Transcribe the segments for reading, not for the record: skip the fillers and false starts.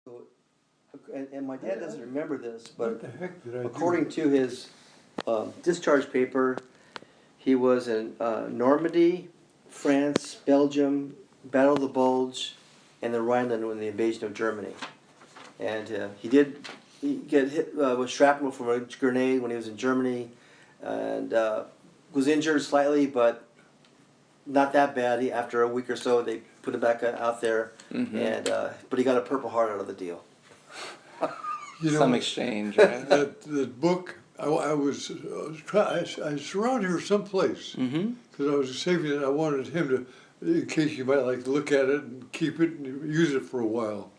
So, and my dad doesn't remember this, What but the heck did I do? according to his discharge paper, he was in Normandy, France, Belgium, Battle of the Bulge, and the Rhineland when the invasion of Germany. And he get hit with shrapnel from a grenade when he was in Germany, and was injured slightly, but not that bad. After a week or so, they put him back out there, and but he got a Purple Heart out of the deal. You know, Some exchange, right? that book, I was around here someplace because I was saving it. I wanted him to, in case you might like to look at it and keep it and use it for a while.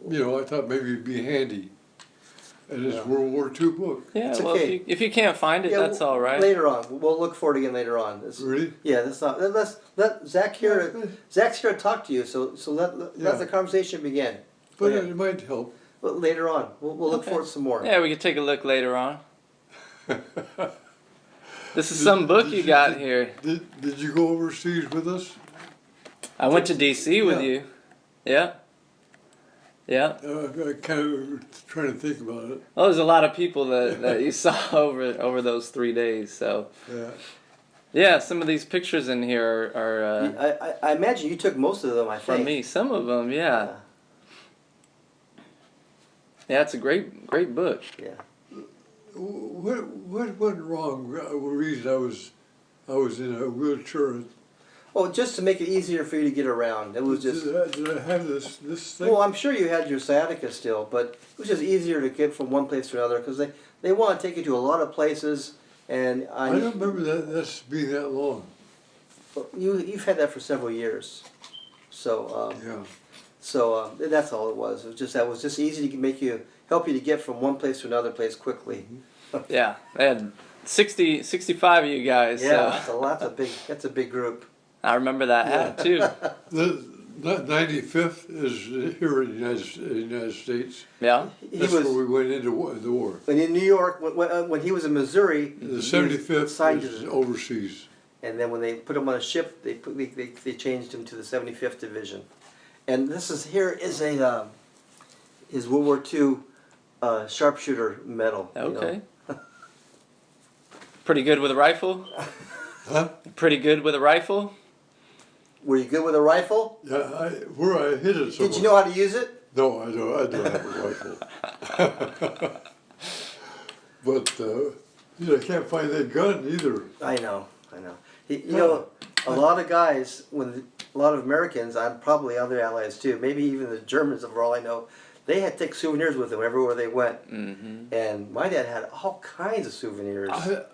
You know, I thought maybe it'd be handy. And it's World War II book. Yeah, It's well, okay. if you can't find it, that's all right. Later on, we'll look for it again later on. Really? Yeah, that's not. Let Zach here. Zach's here to talk to you, so let the conversation begin. But it might help. But later on, we'll look for it some more. Yeah, we can take a look later on. This is some book you got here. Did you go overseas with us? I went to D.C. with you. Yeah. Yeah. I kind of trying to think about it. Well, there's a lot of people that you saw over those 3 days. So. Yeah. Yeah, some of these pictures in here are I imagine you took most of them. I think from me. Some of them, yeah. Yeah, it's a great book. Yeah. What went wrong? The reason I was in a wheelchair. Oh, just to make it easier for you to get around. It was just. Did I have this thing? Well, I'm sure you had your sciatica still, but it was just easier to get from one place to another because they want to take you to a lot of places, and I don't remember that's being that long. You've had that for several years, so Yeah. so that's all it was. It was just easy to help you to get from one place to another place quickly. Yeah, they had 65 of you guys. Yeah, So. that's a big group. I remember that hat too. The 95th is here in the United States. Yeah. That's where we went into the war. And in New York, when he was in Missouri, The 75th is overseas. And then when they put him on a ship, they changed him to the 75th Division. And this is his World War II sharpshooter medal. Okay. Pretty good with a rifle? Huh? Pretty good with a rifle? Were you good with a rifle? Yeah, where I hit it somewhere. Did you know how to use it? No, I don't have a rifle. But I can't find that gun either. I know. You know, a lot of guys, a lot of Americans, probably other allies too, maybe even the Germans, for all I know, they had to take souvenirs with them everywhere they went. And my dad had all kinds of souvenirs.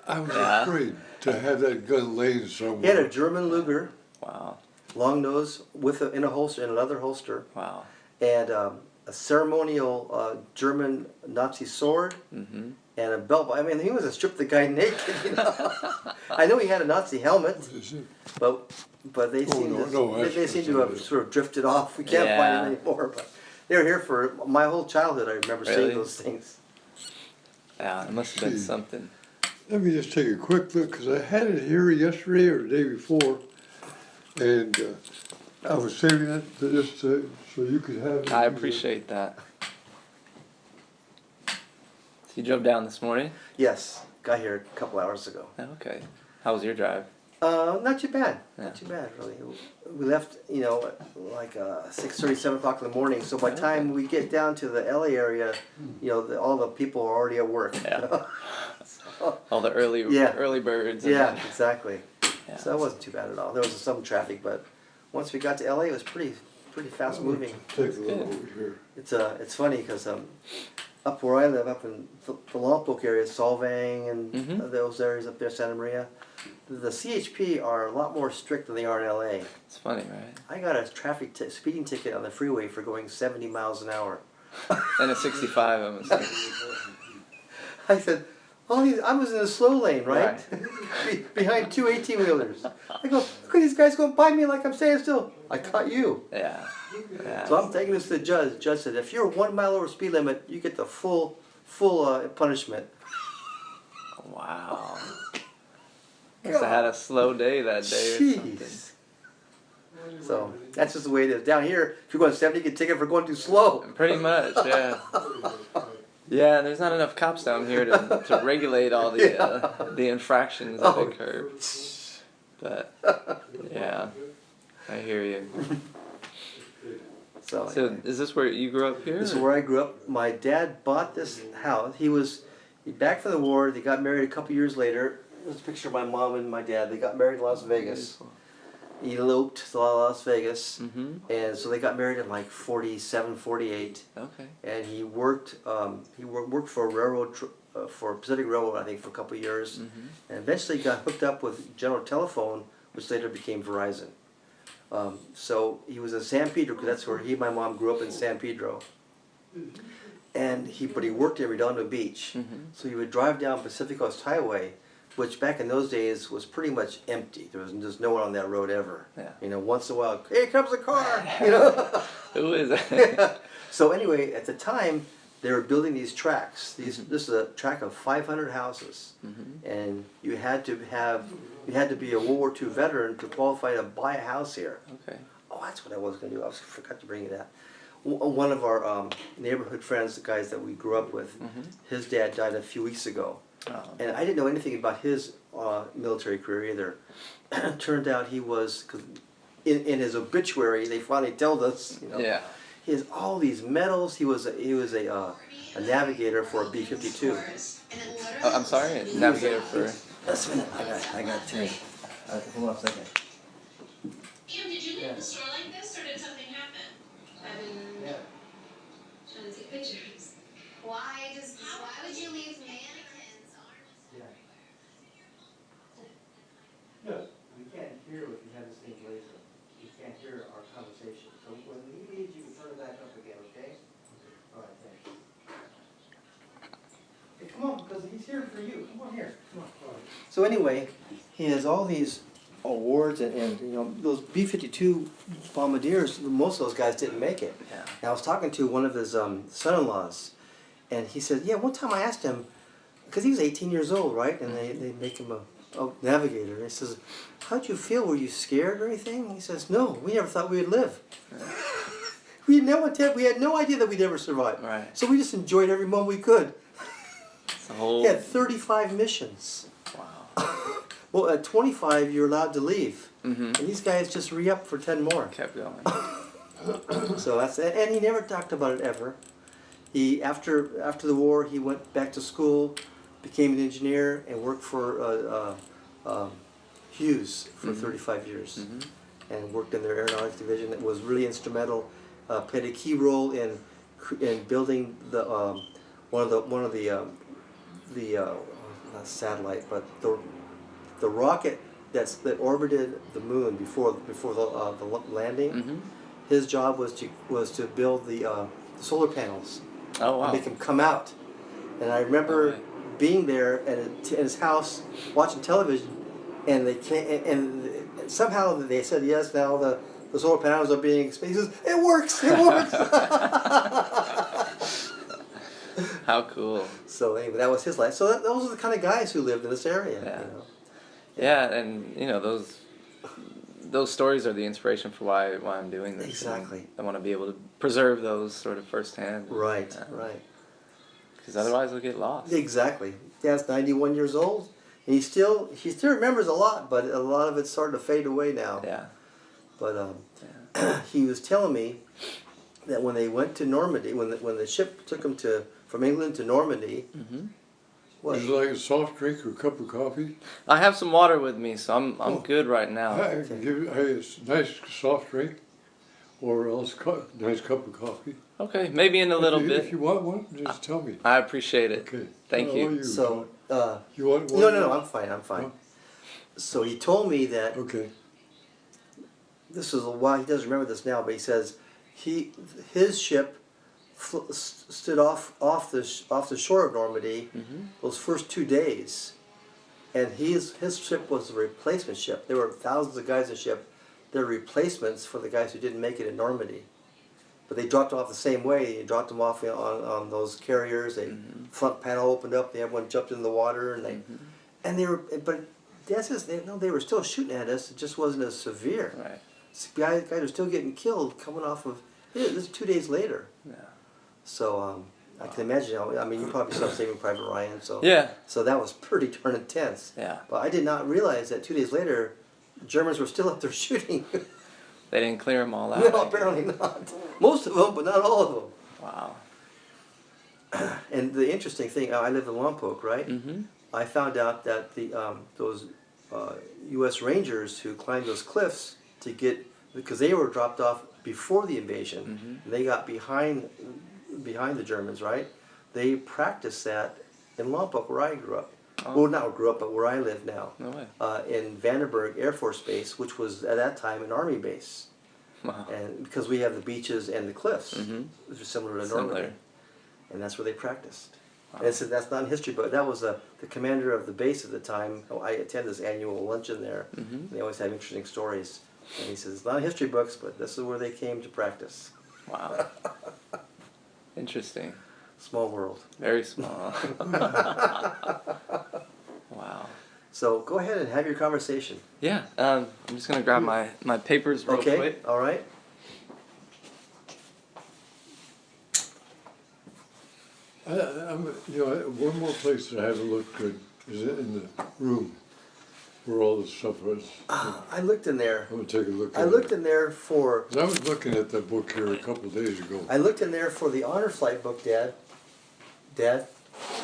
I was afraid to have that gun laying somewhere. He had a German Luger. Wow. Long nose in a holster, in another holster. Wow. And a ceremonial German Nazi sword. And a belt. I mean, he was a strip the guy naked. You know? I know he had a Nazi helmet, but they seem to have sort of drifted off. We can't find it anymore. But they were here for my whole childhood. I remember seeing those things. Yeah, it must have been something. Let me just take a quick look because I had it here yesterday or the day before, and I was saving it to just so you could have it. I appreciate that. You drove down this morning? Yes, got here a couple hours ago. Okay. How was your drive? Not too bad. Not too bad, really. We left, like 6:30, 7 o'clock in the morning. So by the time we get down to the LA area, all the people are already at work. Yeah. All the early birds. Yeah, exactly. Yeah. So that wasn't too bad at all. There was some traffic, but once we got to LA, it was pretty fast moving. Take a look over here. It's funny because up where I live, up in the Lompoc area, Solvang and those areas up there, Santa Maria, the CHP are a lot more strict than they are in LA. It's funny, right? I got a speeding ticket on the freeway for going 70 miles an hour. And a 65, I'm assuming. I said, I was in the slow lane, right? Behind two 18-wheelers. I go, look at these guys going by me like I'm staying still. I caught you. Yeah. So I'm taking this to the judge. The judge said, if you're 1 mile over speed limit, you get the full punishment. Wow. Must have had a slow day that day or something. Jeez. So that's just the way it is. Down here, if you're going 70, you get a ticket for going too slow. Pretty much, yeah. Yeah, there's not enough cops down here to regulate all the infractions that occur. But yeah, I hear you. So Is this where you grew up here? this is where I grew up. My dad bought this house. He back from the war. They got married a couple years later. There's a picture of my mom and my dad. They got married in Las Vegas. He eloped to Las Vegas, and so they got married in like 47, 48. Okay. And he worked for a railroad, for Pacific Railroad, I think, for a couple of years, and eventually got hooked up with General Telephone, which later became Verizon. So he was in San Pedro, because that's where he and my mom grew up in San Pedro. But he worked in Redondo Beach, so he would drive down Pacific Coast Highway, which back in those days was pretty much empty. There was just no one on that road ever. Yeah. You know, once in a while, here comes a car. You know. Who is it? So anyway, at the time, they were building these tracks. This is a track of 500 houses, and you had to be a World War II veteran to qualify to buy a house here. Okay. Oh, that's what I was going to do. I forgot to bring you that. One of our neighborhood friends, the guys that we grew up with, his dad died a few weeks ago. Oh. And I didn't know anything about his military career either. Turned out he was, cause in his obituary, they finally told us, you know, Yeah. he has all these medals. He was a navigator for a B-52. Oh, I'm sorry, navigator for. Just a minute, I got to tell you. Hold on a second. Ian, did you leave the store like this, or did something happen? I've been trying to take pictures. Why would you leave mannequins arms No, we can't hear if you have this thing blazing. You can't hear our conversation. So when he leaves, you can turn it back up again, okay? All right, thanks. Hey, come on, because he's here for you. Come on here. Come on. So anyway, he has all these awards, and you know, those B-52 bombardiers, most of those guys didn't make it. Yeah. And I was talking to one of his son-in-laws, and he said, yeah, one time I asked him, because he was 18 years old, right? And they make him a navigator. And he says, how'd you feel? Were you scared or anything? And he says, no, we never thought we would live. We had no idea that we'd ever survive. Right. So we just enjoyed every moment we could. It's a whole. He had 35 missions. Wow. Well, at 25, you're allowed to leave. And And these guys just re-up for 10 more. kept going. So that's it. And he never talked about it ever. He after the war, he went back to school, became an engineer, and worked for Hughes for 35 years, and worked in their aeronautics division. That was really instrumental. Played a key role in building the one of the not satellite, but the rocket that orbited the moon before the landing. His job was to build the solar panels. Oh wow. And make him come out. And I remember being there at his house watching television, and and somehow they said, yes, now the solar panels are being expanded. He says, it works. How cool. So anyway, that was his life. So those are the kind of guys who lived in this area. Yeah. You know? Yeah, and you know those stories are the inspiration for why I'm doing this. Exactly. I want to be able to preserve those sort of firsthand. Right. Because otherwise we'll get lost. Exactly. Dad's 91 years old, and he still remembers a lot, but a lot of it's starting to fade away now. Yeah. But he was telling me that when they went to Normandy, when the ship took them from England to Normandy, what? Would you like a soft drink or a cup of coffee? I have some water with me, so I'm good right now. I can give you a nice soft drink, or else a nice cup of coffee. Okay, maybe in a little bit. If you want one, just tell me. I appreciate it. Okay. Thank How you. are you? So You want one? no, I'm fine. No? So he told me that Okay. this was a while. He doesn't remember this now, but he says his ship stood off the shore of Normandy those first 2 days, and his ship was a replacement ship. There were thousands of guys in the ship. They're replacements for the guys who didn't make it in Normandy, but they dropped off the same way. You dropped them off on those carriers. The front panel opened up. Everyone jumped in the water, and they were. But Dad says they were still shooting at us. It just wasn't as severe. Right. Guys are still getting killed coming off of. This is 2 days later. Yeah. So I can imagine how. I mean, you probably saw Saving Private Ryan. So Yeah. So that was pretty darn intense. Yeah. But I did not realize that 2 days later, Germans were still up there shooting. They didn't clear them all out. No, apparently not. Most of them, but not all of them. Wow. And the interesting thing, I live in Lompoc, right? Mm-hmm. I found out that those U.S. Rangers who climbed those cliffs to get, because they were dropped off before the invasion, Mm-hmm. they got behind the Germans, right? They practiced that in Lompoc, where I grew up. Oh. Well, not grew up, but where I live now. No way. In Vandenberg Air Force Base, which was at that time an army base. Wow. And because we have the beaches and the cliffs, Mm-hmm. which is similar to Similar. Normandy. And that's where they practiced. Wow. And it's, that's not in history, but that was the commander of the base at the time. Oh, I attend this annual luncheon there. Mm-hmm. And they always have interesting stories. And he says, it's not in history books, but this is where they came to practice. Wow. Interesting. Small world. Very small. Wow. So go ahead and have your conversation. Yeah. I'm just gonna grab my papers real Okay, quick. all right. One more place that I haven't looked good is in the room where all the stuff was. I looked in there. I'm gonna take a look at I looked in there for. I was looking at that book here a couple of days ago. I looked in there for the honor flight book, Dad. Dad.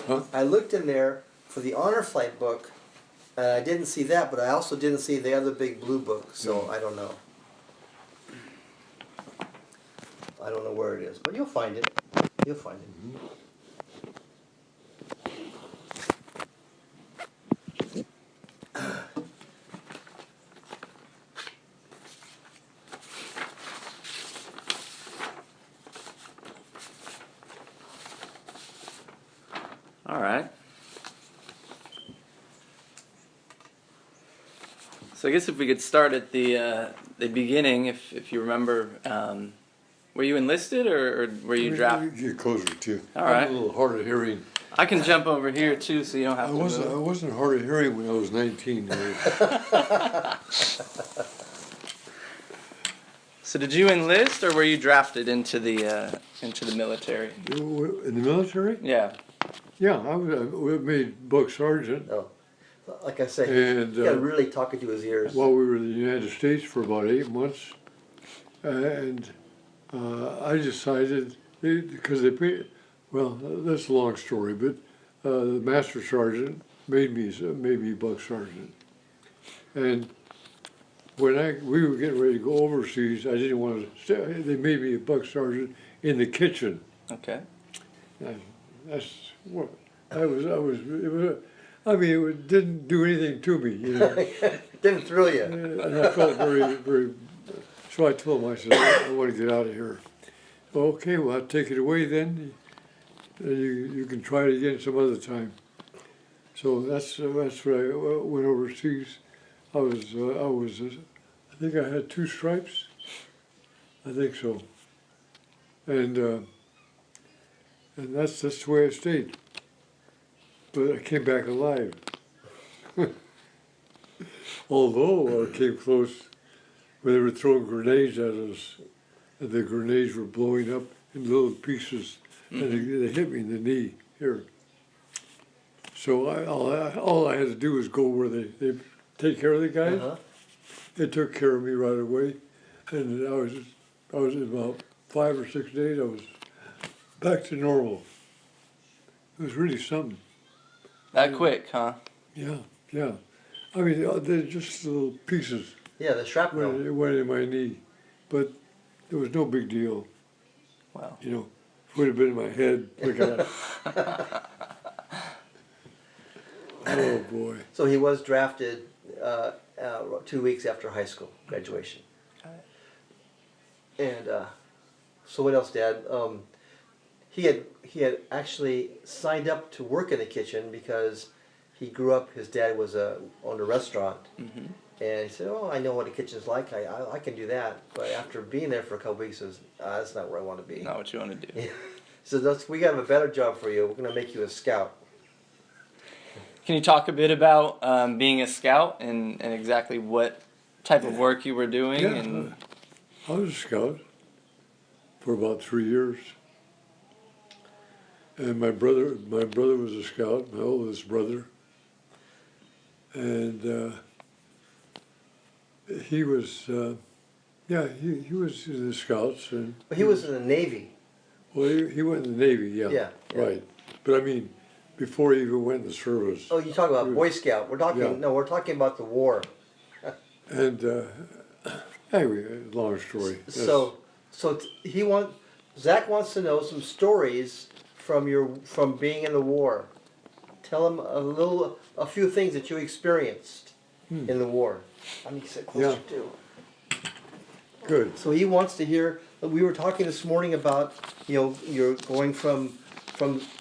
Huh? I looked in there for the honor flight book, and I didn't see that, but I also didn't see the other big blue book, so I don't know. I don't know where it is, but you'll find it. You'll find it. All right. So I guess if we could start at the beginning, if you remember, were you enlisted or were you drafted? Get closer to you. All I'm right. a little hard of hearing. I can jump over here too, so you don't have I to move. wasn't hard of hearing when I was 19. So did you enlist or were you drafted into the military? In the military? Yeah. Yeah, I made buck sergeant. Oh, like I say, And you gotta really talk into his ears. while we were in the United States for about 8 months, and I decided because they paid. Well, that's a long story, but the master sergeant made me buck sergeant, and when we were getting ready to go overseas, I didn't want to stay. They made me a buck sergeant in the kitchen. Okay. And that's what I was. I mean, it didn't do anything to me, you know. Didn't thrill you. And I felt very. So I told him, I said, I want to get out of here. Okay, well, I'll take it away then. You can try it again some other time. So that's what I went overseas. I think I had 2 stripes. I think so. And that's the way I stayed. But I came back alive. Although I came close when they were throwing grenades at us, and the grenades were blowing up in little pieces, and they hit me in the knee here. So all I had to do was go where they take care of the guys. Uh-huh. They took care of me right away, and I was in about 5 or 6 days. I was back to normal. It was really something. That quick, huh? Yeah. I mean, they're just little pieces Yeah, the shrapnel. went in my knee, but it was no big deal. Wow. You know, if it would have been in my head, look at that. Oh boy. So he was drafted 2 weeks after high school graduation. And so what else, Dad? He had actually signed up to work in the kitchen because he grew up. His dad was owned a restaurant, and he said, "Oh, I know what a kitchen's like. I can do that." But after being there for a couple weeks, he says, "That's not where I want to be." Not what you want to do. So we got a better job for you. We're gonna make you a scout. Can you talk a bit about being a scout and exactly what type of work you were doing? Yeah, And I was a scout for about 3 years. And my brother was a scout, my oldest brother. And he was, he was in the scouts. And But he was in the Navy. well, he went in the Navy, yeah, Yeah, yeah. right. But I mean, before he even went in the service. Oh, you talk about He Boy was- Scout. We're talking, Yeah. no, we're talking about the war. And anyway, long story. So Zach wants to know some stories from being in the war. Tell him a few things that you experienced in the war. I need to sit closer Yeah. too. Good. So he wants to hear. We were talking this morning about you're going from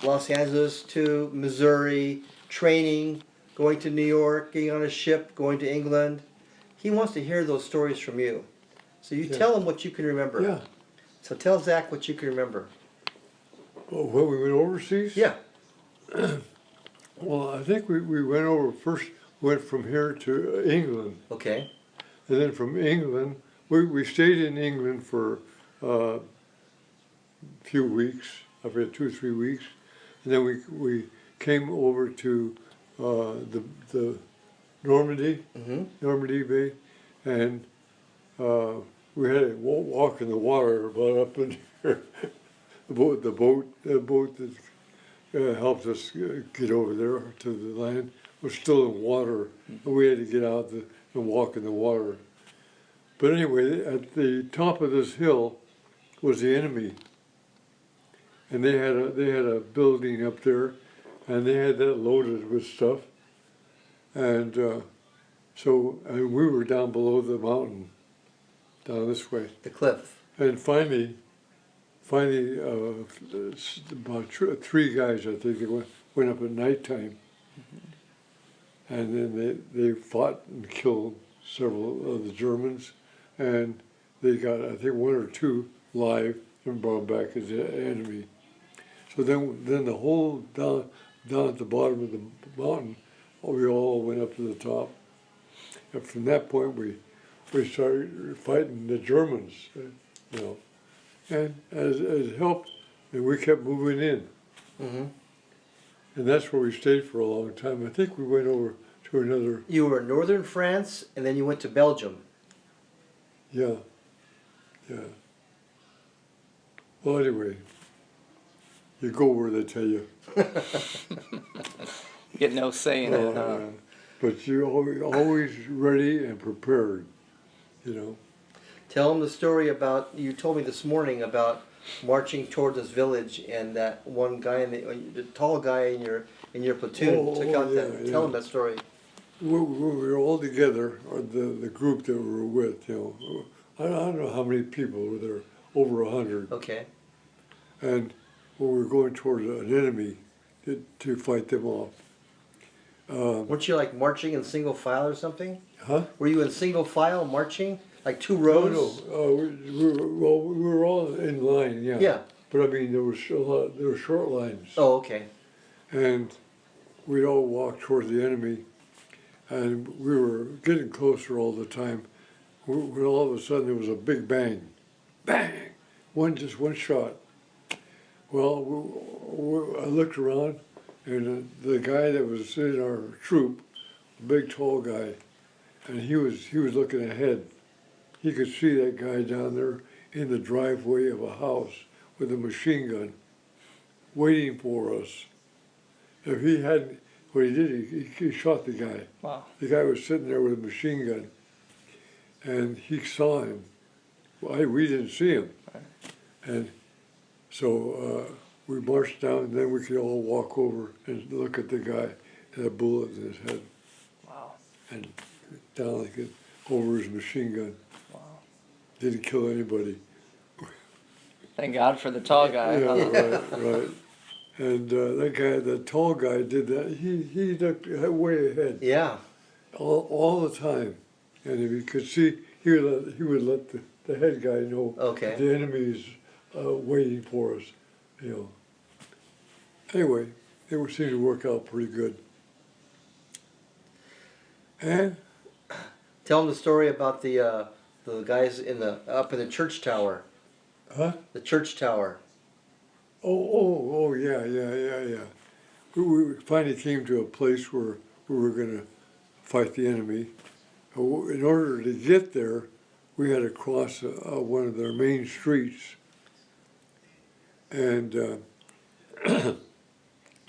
Los Angeles to Missouri, training, going to New York, getting on a ship, going to England. He wants to hear those stories from you. So you Yeah. tell him what you can remember. Yeah. So tell Zach what you can remember. Well, when we went overseas? Yeah. Well, I think we went over first, went from here to England. Okay. And then from England, we stayed in England for a few weeks, I forget, 2 or 3 weeks. And then we came over to the Normandy, Mm-hmm. Normandy Bay, and we had a walk in the water about up in here. The boat that helped us get over there to the land was still in water, and we had to get out and walk in the water. But anyway, at the top of this hill was the enemy, and they had a building up there, and they had that loaded with stuff, and and we were down below the mountain, down this way, The cliff. and finally, about 3 guys, I think, they went up at nighttime, and then they fought and killed several of the Germans, and they got, I think, 1 or 2 live and brought back as the enemy. So then the whole down at the bottom of the mountain, we all went up to the top, and from that point we started fighting the Germans, and as it helped, and we kept moving in. Mm-hmm. And that's where we stayed for a long time. I think we went over to another, You were in northern France, and then you went to Belgium. yeah. Well, anyway, you go where they tell you. you get no say in it, huh? But you're always ready and prepared, Tell him the story about, you told me this morning about marching toward this village and that one guy, the tall guy in your platoon took out that. Tell him that story. We were all together, or the group that we were with, I don't know how many people were there, over 100. Okay. And when we were going toward an enemy to fight them off. Weren't you like marching in single file or something? Huh? Were you in single file marching? Like 2 rows? No. We were all in line, yeah. Yeah. But I mean, there were short lines. Oh, okay. And we'd all walk toward the enemy, and we were getting closer all the time. When all of a sudden there was a big bang, bang, just one shot. Well, I looked around, and the guy that was in our troop, a big tall guy, and he was looking ahead. He could see that guy down there in the driveway of a house with a machine gun, waiting for us. If he hadn't, what he did, he shot the guy. Wow. The guy was sitting there with a machine gun, and he saw him. Well, we didn't see him. And so we marched down, and then we could all walk over and look at the guy and a bullet in his head. Wow. And down like it, over his machine gun. Wow. Didn't kill anybody. Thank God for the tall guy. Yeah, Huh? right. And that guy, the tall guy, did that. He looked way ahead. Yeah. All the time. And if he could see, he would let the head guy know Okay. the enemy's waiting for us, Anyway, it seemed to work out pretty good. And Tell them the story about the guys up in the church tower. Huh? The church tower. Oh, yeah. We finally came to a place where we were going to fight the enemy. In order to get there, we had to cross one of their main streets. And the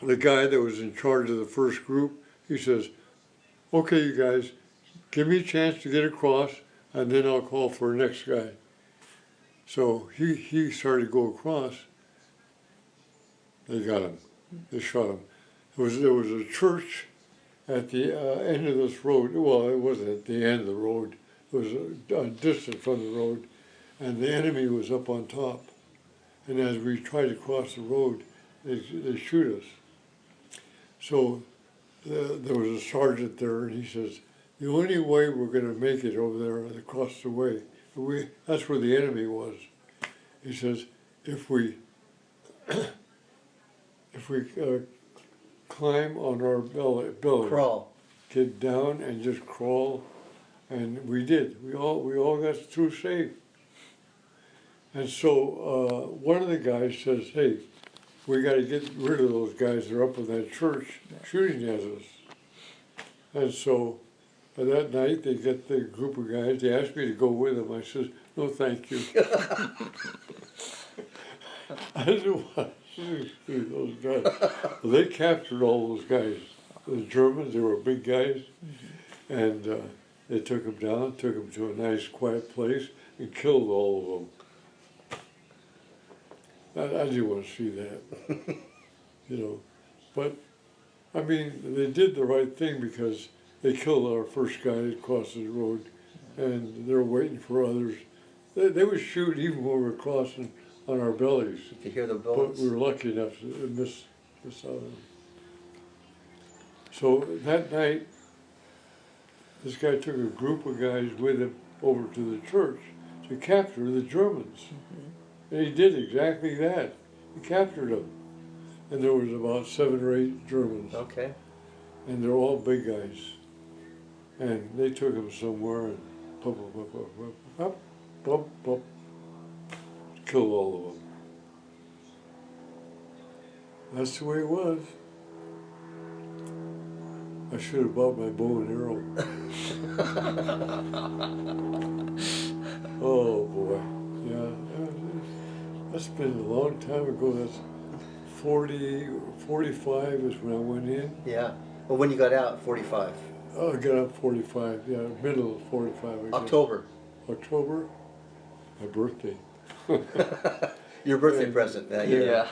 guy that was in charge of the first group, he says, okay, you guys, give me a chance to get across, and then I'll call for the next guy. So he started to go across. They got him. They shot him. There was a church at the end of this road. Well, it wasn't at the end of the road. It was a distance from the road, and the enemy was up on top. And as we tried to cross the road, they shoot us. So there was a sergeant there, and he says, the only way we're going to make it over there is across the way. That's where the enemy was. He says, if we climb on our belly, Crawl. get down and just crawl, and we did. We all got through safe. And so one of the guys says, hey, we got to get rid of those guys that are up in that church shooting at us. And so that night they get the group of guys, they asked me to go with them. I said, no, thank you. I didn't want to shoot those guys. Well, they captured all those guys. The Germans, they were big guys. And they took them down, took them to a nice quiet place and killed all of them. I didn't want to see that, But, I mean, they did the right thing because they killed our first guy across the road, and they're waiting for others. They would shoot even when we were crossing on our bellies. You could hear the But bullets. we were lucky enough to miss out on them. So that night, this guy took a group of guys with him over to the church to capture the Germans. And he did exactly that. He captured them. And there was about 7 or 8 Germans. Okay. And they're all big guys. And they took them somewhere and killed all of them. That's the way it was. I should have bought my bow and arrow. Oh boy. Yeah. That's been a long time ago. That's 45 is when I went in. Yeah. Well, when you got out, 45. Oh, I got up 45, yeah, middle of 45, I guess. October. October? My birthday. Your birthday present. Yeah.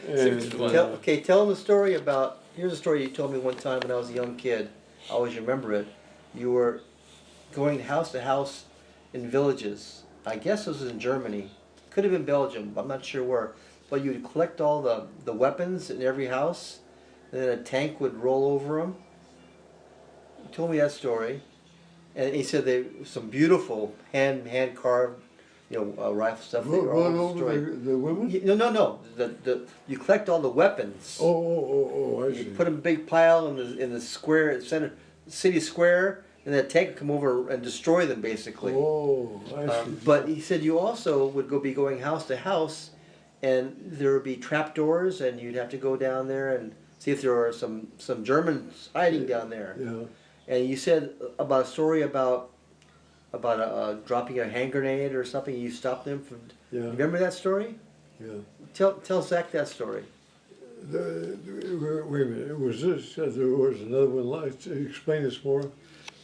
And, Tell them the story about, here's a story you told me one time when I was a young kid. I always remember it. You were going house to house in villages. I guess this was in Germany. Could have been Belgium, but I'm not sure where. But you'd collect all the weapons in every house, and then a tank would roll over them. He told me that story. And he said some beautiful hand carved, rifle stuff. They were all run over destroyed. the women? No. You collect all the weapons. Oh, I see. You put a big pile in the square, city square, and then a tank would come over and destroy them basically. Oh, I see. But he said you also would be going house to house, and there would be trapdoors, and you'd have to go down there and see if there were some Germans hiding down there. Yeah. And you said about a story about dropping a hand grenade or something. You stopped them from. Yeah. You remember that story? Yeah. Tell Zach that story. Wait a minute, was this, there was another one, explain this more?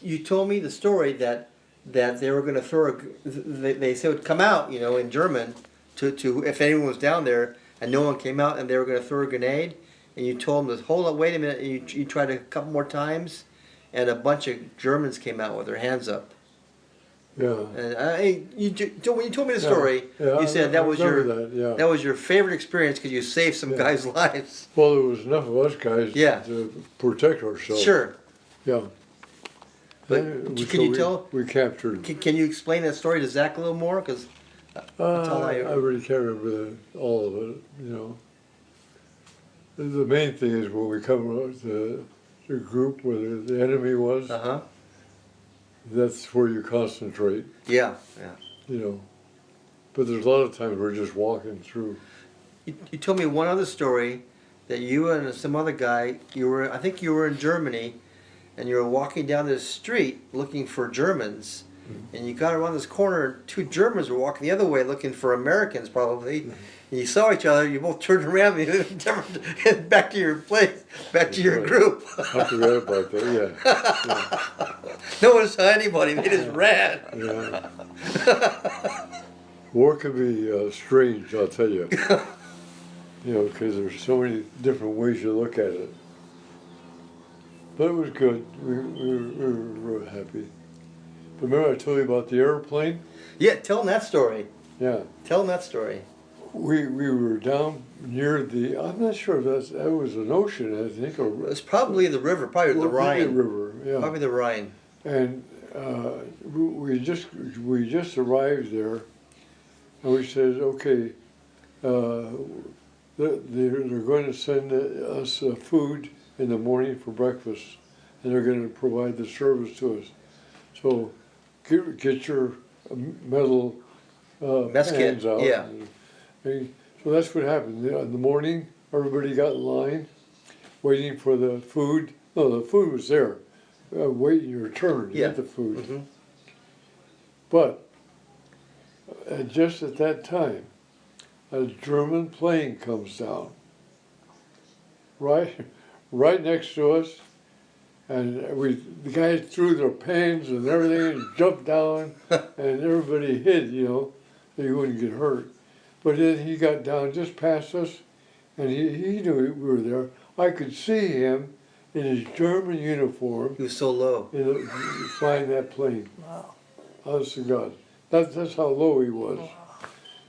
You told me the story that they were going to throw they said it would come out, in German, to if anyone was down there and no one came out and they were going to throw a grenade, and you told them to hold up, wait a minute, and you tried a couple more times, and a bunch of Germans came out with their hands up. Yeah. And when you told me the story, you said that was your favorite experience because you saved some guys' lives. Well, there was enough of us guys to protect ourselves. Sure. Yeah. But can you tell? We captured. Can you explain that story to Zach a little more? Because I really can't remember all of it. The main thing is when we come to the group where the enemy was. that's where you concentrate, Yeah, yeah. you know. But there's a lot of times we're just walking through. You told me one other story that you and some other guy, I think you were in Germany, and you were walking down this street looking for Germans, and you got around this corner, and two Germans were walking the other way looking for Americans probably, and you saw each other, you both turned around and back to your place, back to your Right. group. I forgot about that, yeah. No one saw anybody, they just ran. Yeah. War can be strange, I'll tell you. You know, because there's so many different ways you look at it. But it was good. We were real happy. But remember I told you about the airplane? Yeah, tell them that story. Yeah. Tell them that story. We were down near the, I'm not sure if that was an ocean, I think. Or, It's probably the river, probably the maybe a Rhine. river, yeah. Probably the Rhine. And we just arrived there, and we said, okay, they're going to send us food in the morning for breakfast, and they're going to provide the service to us. So get your metal Mess kit, pans out. yeah. And so that's what happened. In the morning, everybody got in line, waiting for the food. No, the food was there. Waiting your turn to get the food. Mm-hmm. But just at that time, a German plane comes down, right next to us, and the guys threw their pans and everything and jumped down, and everybody hid, you know, so you wouldn't get hurt. But then he got down just past us, and he knew we were there. I could see him in his German uniform. He was so low. Flying that plane. Wow. Honest to God. That's how low he was.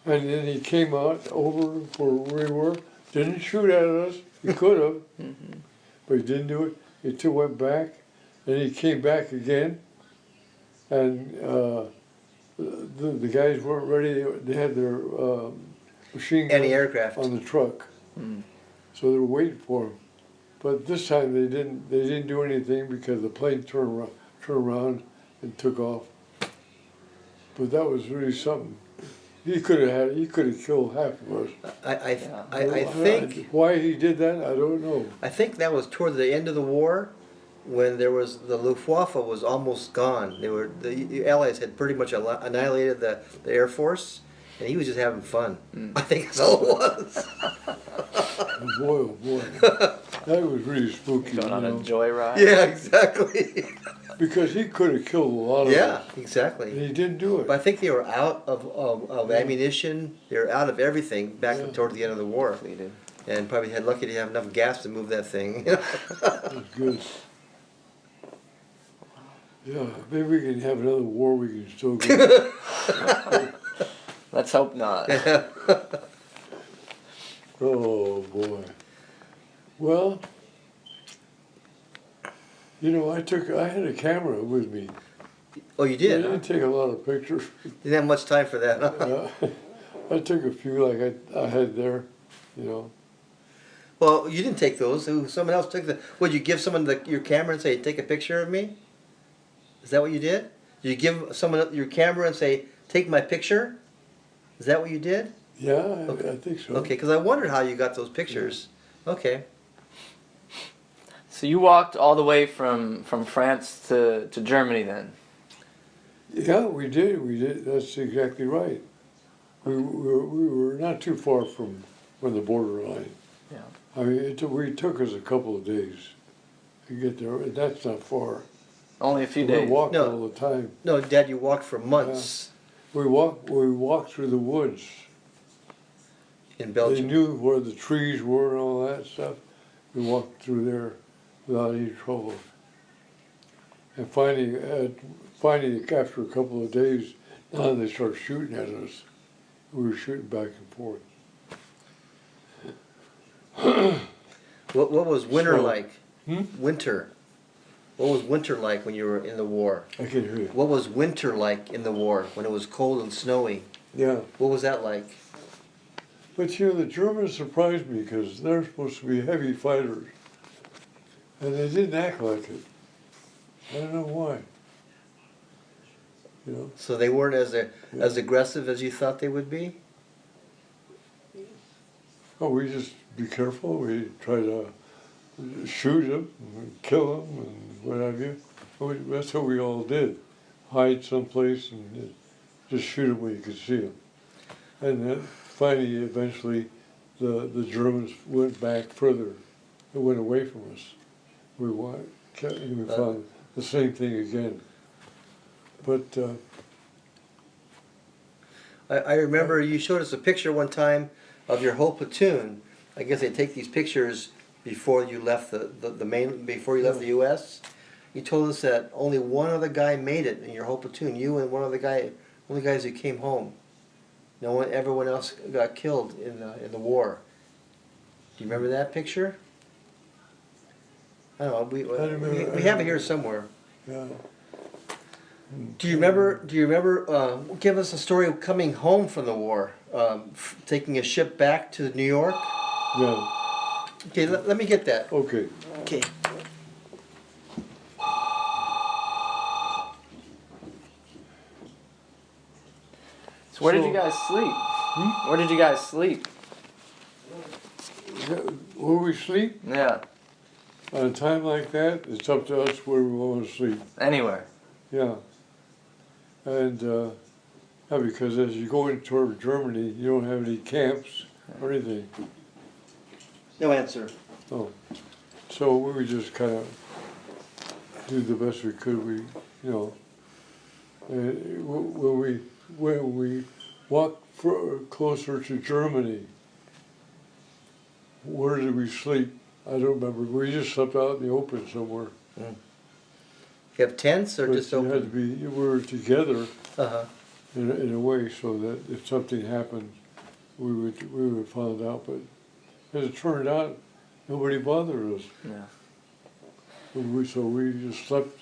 And then he came out over where we were, didn't shoot at us. He could have, but he didn't do it. He still went back, and he came back again. And the guys weren't ready. They had their machine gun Anti-aircraft. on the truck, so they were waiting for him. But this time they didn't do anything because the plane turned around and took off. But that was really something. He could have killed half of us. I think Why he did that, I don't know. I think that was toward the end of the war, when there was the Luftwaffe was almost gone. The Allies had pretty much annihilated the Air Force, and he was just having fun. I think that's all it was. Boy, oh boy, that was really spooky. Going on a you know? joyride. Yeah, exactly. Because he could have killed a lot of Yeah, us, and exactly. he didn't do it. But I think they were out of ammunition. They were out of everything back toward the end of the war, Depleted. and probably had lucky to have enough gas to move that thing. It was good. Yeah, maybe we can have another war. We can still go. Let's hope not. Oh boy. Well, you know, I had a camera with me. Oh, you I did? Huh? didn't take a lot of pictures. Didn't have much time for that. Huh? I took a few like I had there, you know. Well, you didn't take those. Someone else took the. Would you give someone your camera and say, "Take a picture of me"? Is that what you did? Did you give someone your camera and say, "Take my picture"? Is that what you did? Yeah, Okay. I think so. Okay, because I wondered how you got those pictures. Okay. So you walked all the way from France to Germany then? Yeah, we did. That's exactly right. We were not too far from the borderline. Yeah. I mean, it took us a couple of days to get there. That's not far. Only a few We days. walked No. all the time. No, Dad, you walked for months We walked through the woods. in They Belgium. knew where the trees were and all that stuff. We walked through there without any trouble. And finally, after a couple of days, now they started shooting at us. We were shooting back and forth. What was winter So- like? Winter. What was winter like when you were in the war? I can hear you. What was winter like in the war when it was cold and snowy? Yeah. What was that like? But you know, the Germans surprised me because they're supposed to be heavy fighters. And they didn't act like it. I don't know why. you know. So they weren't as aggressive as you thought they would be? Oh, we just be careful. We try to shoot them, and kill them, and what have you. That's what we all did. Hide someplace and just shoot them when you could see them. And then finally, eventually, the Germans went back further. They went away from us. We found the same thing again. But I remember you showed us a picture one time of your whole platoon. I guess they take these pictures before you left before you left the U.S. You told us that only one other guy made it in your whole platoon. You and one other guy, only guys who came home. No one, everyone else got killed in the war. Do you remember that picture? I don't know. We have it here somewhere. yeah, Do you remember? Do you remember? Give us a story of coming home from the war, taking a ship back to New York. yeah, Okay, let me get that. okay. Okay. So where did So- you guys sleep? Where did you guys sleep? Where we sleep, Yeah, at a time like that, it's up to us where we want to sleep. anywhere. Yeah. And, yeah, because as you go in toward Germany, you don't have any camps or anything. No answer. Oh. So we would just kind of do the best we could. You know, and when we walked closer to Germany, where did we sleep? I don't remember. We just slept out in the open somewhere. You have tents or But just you had to open? be. We were together Uh-huh. in a way, so that if something happened, we would find out. But as it turned out, nobody bothered us. Yeah. So we just slept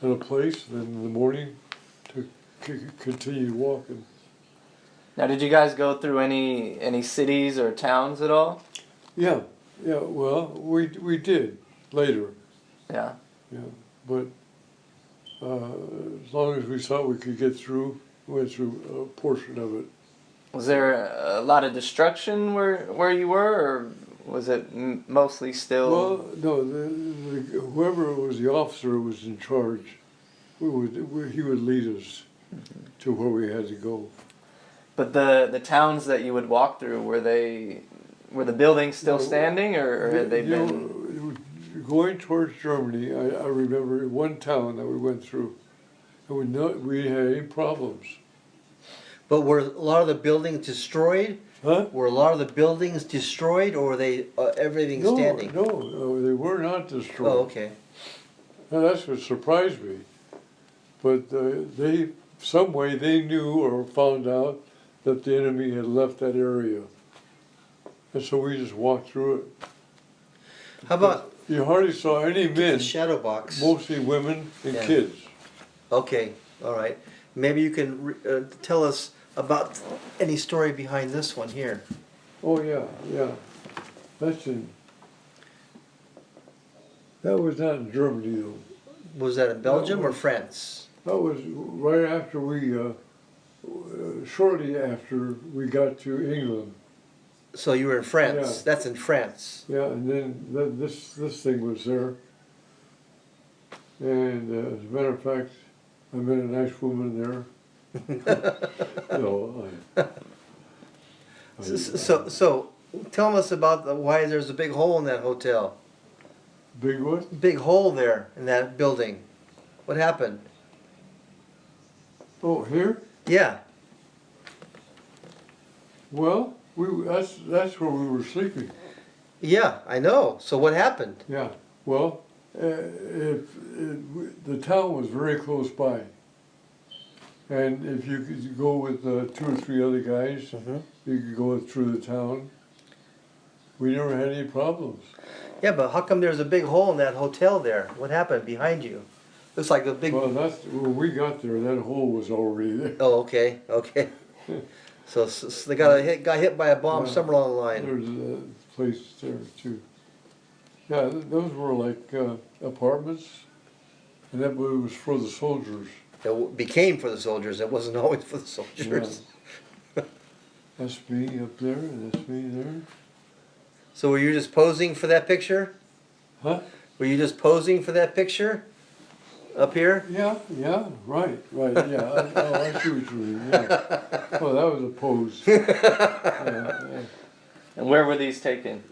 in a place, then in the morning to continue walking. Now, did you guys go through any cities or towns at all? Yeah, yeah. Well, we did later. Yeah. Yeah, but as long as we thought we could get through, we went through a portion of it. Was there a lot of destruction where you were, or was it mostly still? Well, no, whoever was the officer who was in charge, he would lead us to where we had to go. But the towns that you would walk through, were the buildings still standing, or had they You been? know, going towards Germany, I remember one town that we went through, and we had any problems. But were a lot of the buildings destroyed? Huh? Were a lot of the buildings destroyed, or were they everything standing? No, they were not destroyed. Oh, okay. Now, that's what surprised me. But some way they knew or found out that the enemy had left that area. And so we just walked through it. How about You hardly saw any men, the shadow box? mostly women and Yeah. kids. Okay, all right. Maybe you can tell us about any story behind this one here. Oh, yeah. That was not in Germany, though. Was that in Belgium or was- France? That was right after shortly after we got to England. So you were in France. Yeah. That's in France. Yeah, and then this thing was there. And as a matter of fact, I met a nice woman there. No, So tell us about why there's a big hole in that hotel. big what? Big hole there in that building. What happened? Oh, here? Yeah. Well, that's where we were sleeping. Yeah, I know. So what happened? Yeah. Well, the town was very close by, and if you could go with 2 or 3 other guys, you could go through the town. We never had any problems. Yeah, but how come there's a big hole in that hotel there? What happened behind you? Looks like a big. Well, that's when we got there. That hole was already there. Oh, okay. So they got hit by a bomb Yeah. somewhere along the line. There's a place there too. Yeah, those were like apartments, and that was for the soldiers. became for the soldiers. It wasn't always for the soldiers. That's me up there, and that's me there. So were you just posing for that picture? Huh? Were you just posing for that picture? Up here? Yeah, right, yeah. I see what you mean, yeah. Oh, that was a pose. Yeah. And where were these taken?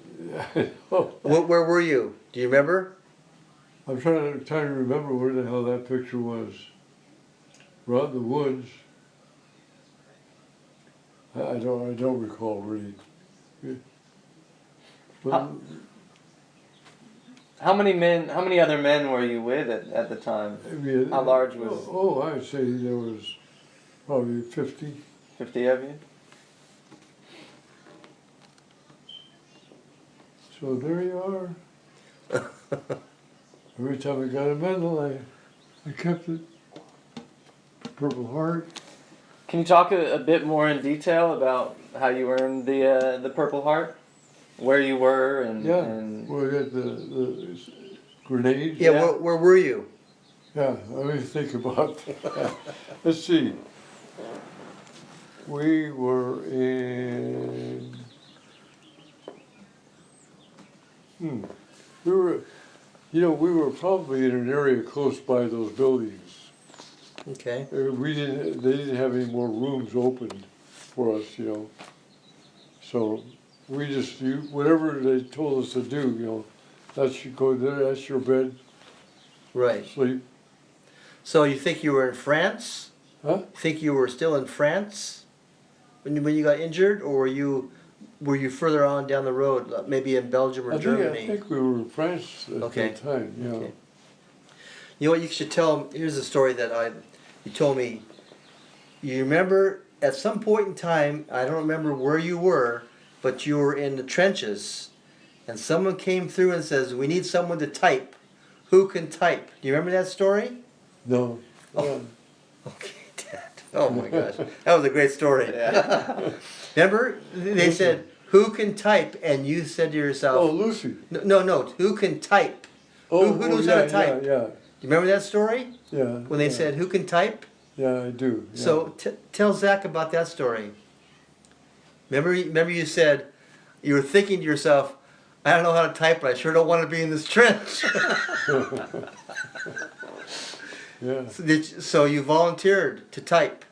Oh, Where were you? Do you remember? I'm trying to remember where the hell that picture was. We're out in the woods. I don't recall really. But, How many other men were you with at the time? I mean, How large was? Oh, I'd say there was probably 50. 50 of you? So there you are. Every time I got a medal, I kept it. Purple Heart. Can you talk a bit more in detail about how you earned the Purple Heart? Where you were and... Yeah, and we got the grenades. Yeah, Yeah. where were you? Yeah, let me think about that. Let's see. We were in... We were, we were probably in an area close by those buildings. Okay. They didn't have any more rooms open for us, So we just, whatever they told us to do, that's you go there, that's your bed, Right. sleep. So you think you were in France? Huh? You think you were still in France when you got injured, or were you further on down the road, maybe in Belgium or Germany? I think we were in France at that time, yeah. Okay. You know what you should tell? Here's a story that you told me. You remember at some point in time, I don't remember where you were, but you were in the trenches, and someone came through and says, "We need someone to type. Who can type?" Do you remember that story? No. Oh. Okay, Dad. Oh my gosh, that was a great story. Yeah. Remember, they said, "Who can type?" And you said to yourself, Oh, Lucy. No, who can type?" Oh, Who knows how to yeah, type? yeah, You remember that story? yeah. When they yeah. said, "Who can type?" Yeah, I do. Yeah. So tell Zach about that story. Remember you said, you were thinking to yourself, "I don't know how to type, but I sure don't want to be in this trench." Yeah, So you volunteered to type.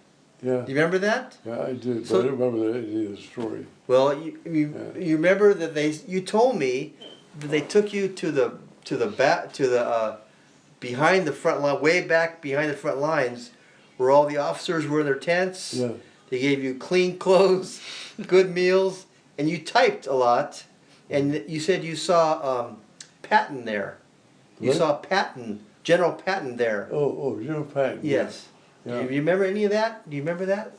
yeah. Do you remember that? Yeah, I did, So- but I don't remember any of the story. Well, you remember that you told me that they took you to the behind the front line, way back behind the front lines, where all the officers were in their tents. Yeah, They gave you clean clothes, good meals, and you typed a lot. And you said you saw Patton there. You What? saw Patton, General Patton there. oh, Patton. Yes. Yeah. Do you remember any of that? Do you remember that?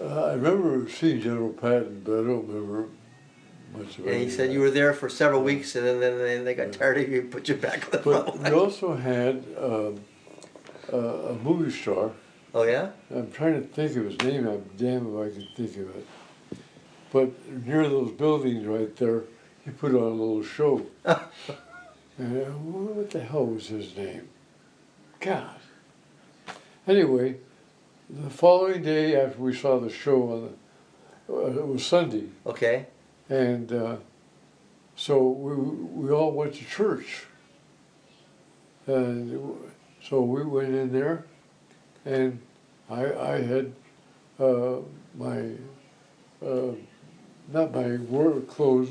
I remember seeing General Patton, but I don't remember much of it. And he said you were there for several weeks, and then they got tired of you and put you back on the front But we line. also had a movie star. Oh yeah? I'm trying to think of his name. I'm damned if I can think of it. But near those buildings right there, he put on a little show. And what the hell was his name? God. Anyway, the following day after we saw the show, it was Sunday, Okay. and so we all went to church. And so we went in there, and I had my not my work clothes,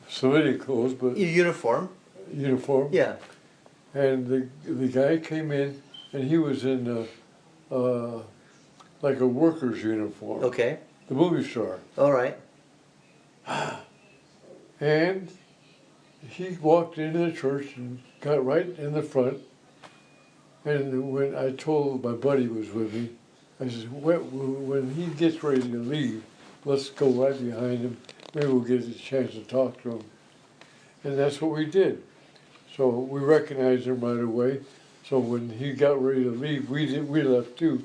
civilian clothes, but Your uniform. uniform. Yeah. And the guy came in, and he was in like a worker's uniform. Okay. The movie star. All right. And he walked into the church and got right in the front. And when I told my buddy was with me, I said, when he gets ready to leave, let's go right behind him. Maybe we'll get a chance to talk to him. And that's what we did. So we recognized him right away. So when he got ready to leave, we left too.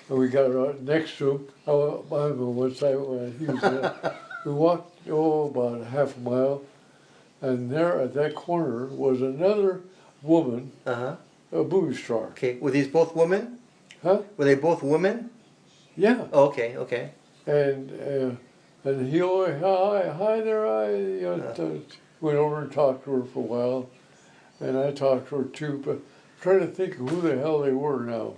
And we got right next to him. I was on one side when he was there. We walked, about a half a mile. And there at that corner was another woman Uh huh. a movie star. Okay, were these both women? Huh? Were they both women? Yeah. Oh, okay, okay. And he always, hi there, went over and talked to her for a while. And I talked to her too, but I'm trying to think of who the hell they were now.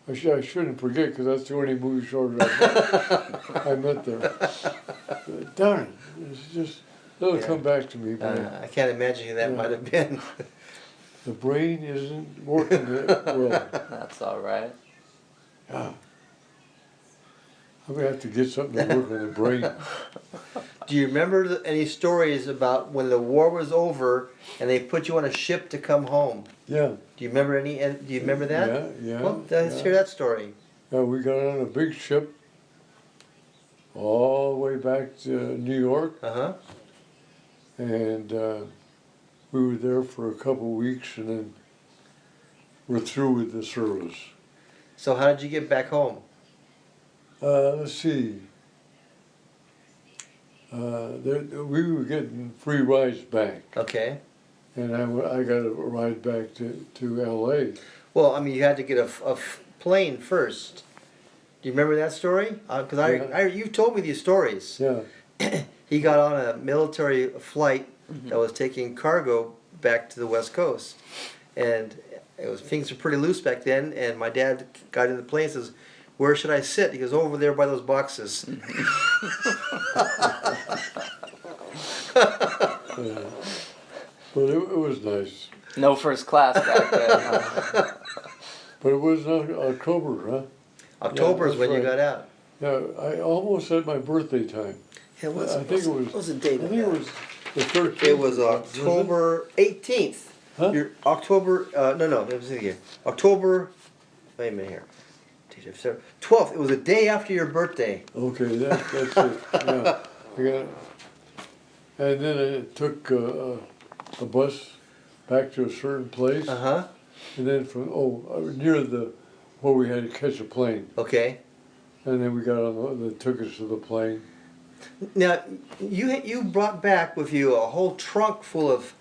I shouldn't forget because that's the only movie stars I met there. But darn it, it's just, it'll come back to me. But I can't imagine who that Yeah. might have been. the brain isn't working well. That's all right. Yeah. I'm going to have to get something to work on the brain. Do you remember any stories about when the war was over and they put you on a ship to come home? Yeah. Do you remember any? Do you remember that? Yeah. Well, let's hear that story. Yeah, we got on a big ship all the way back to New York. Uh-huh. And we were there for a couple of weeks, and then we're through with the service. So how did you get back home? Let's see. We were getting free rides back, Okay. and I got a ride back to L.A. Well, I mean, you had to get a plane first. Do you remember that story? Because you told me these stories. Yeah. He got on a military flight that was taking cargo back to the West Coast, and things were pretty loose back then. And my dad got in the plane and says, "Where should I sit?" He goes, "Over there by those boxes." But it was nice. No first class back then. Huh? But it was October, huh? October is that's when you right. got out. Yeah, I almost at my birthday time. Yeah, I think it was. What was the date? I think it was the 13th. It was October 18th. Huh? Your October, no, it was in here. October, wait a minute here. 12th, it was a day after your birthday. Okay, that's it. Yeah, I got it. And then I took a bus back to a certain place, Uh-huh, and then from near where we had to catch a plane, okay. and then we got on. They took us to the plane. Now, you brought back with you a whole trunk full of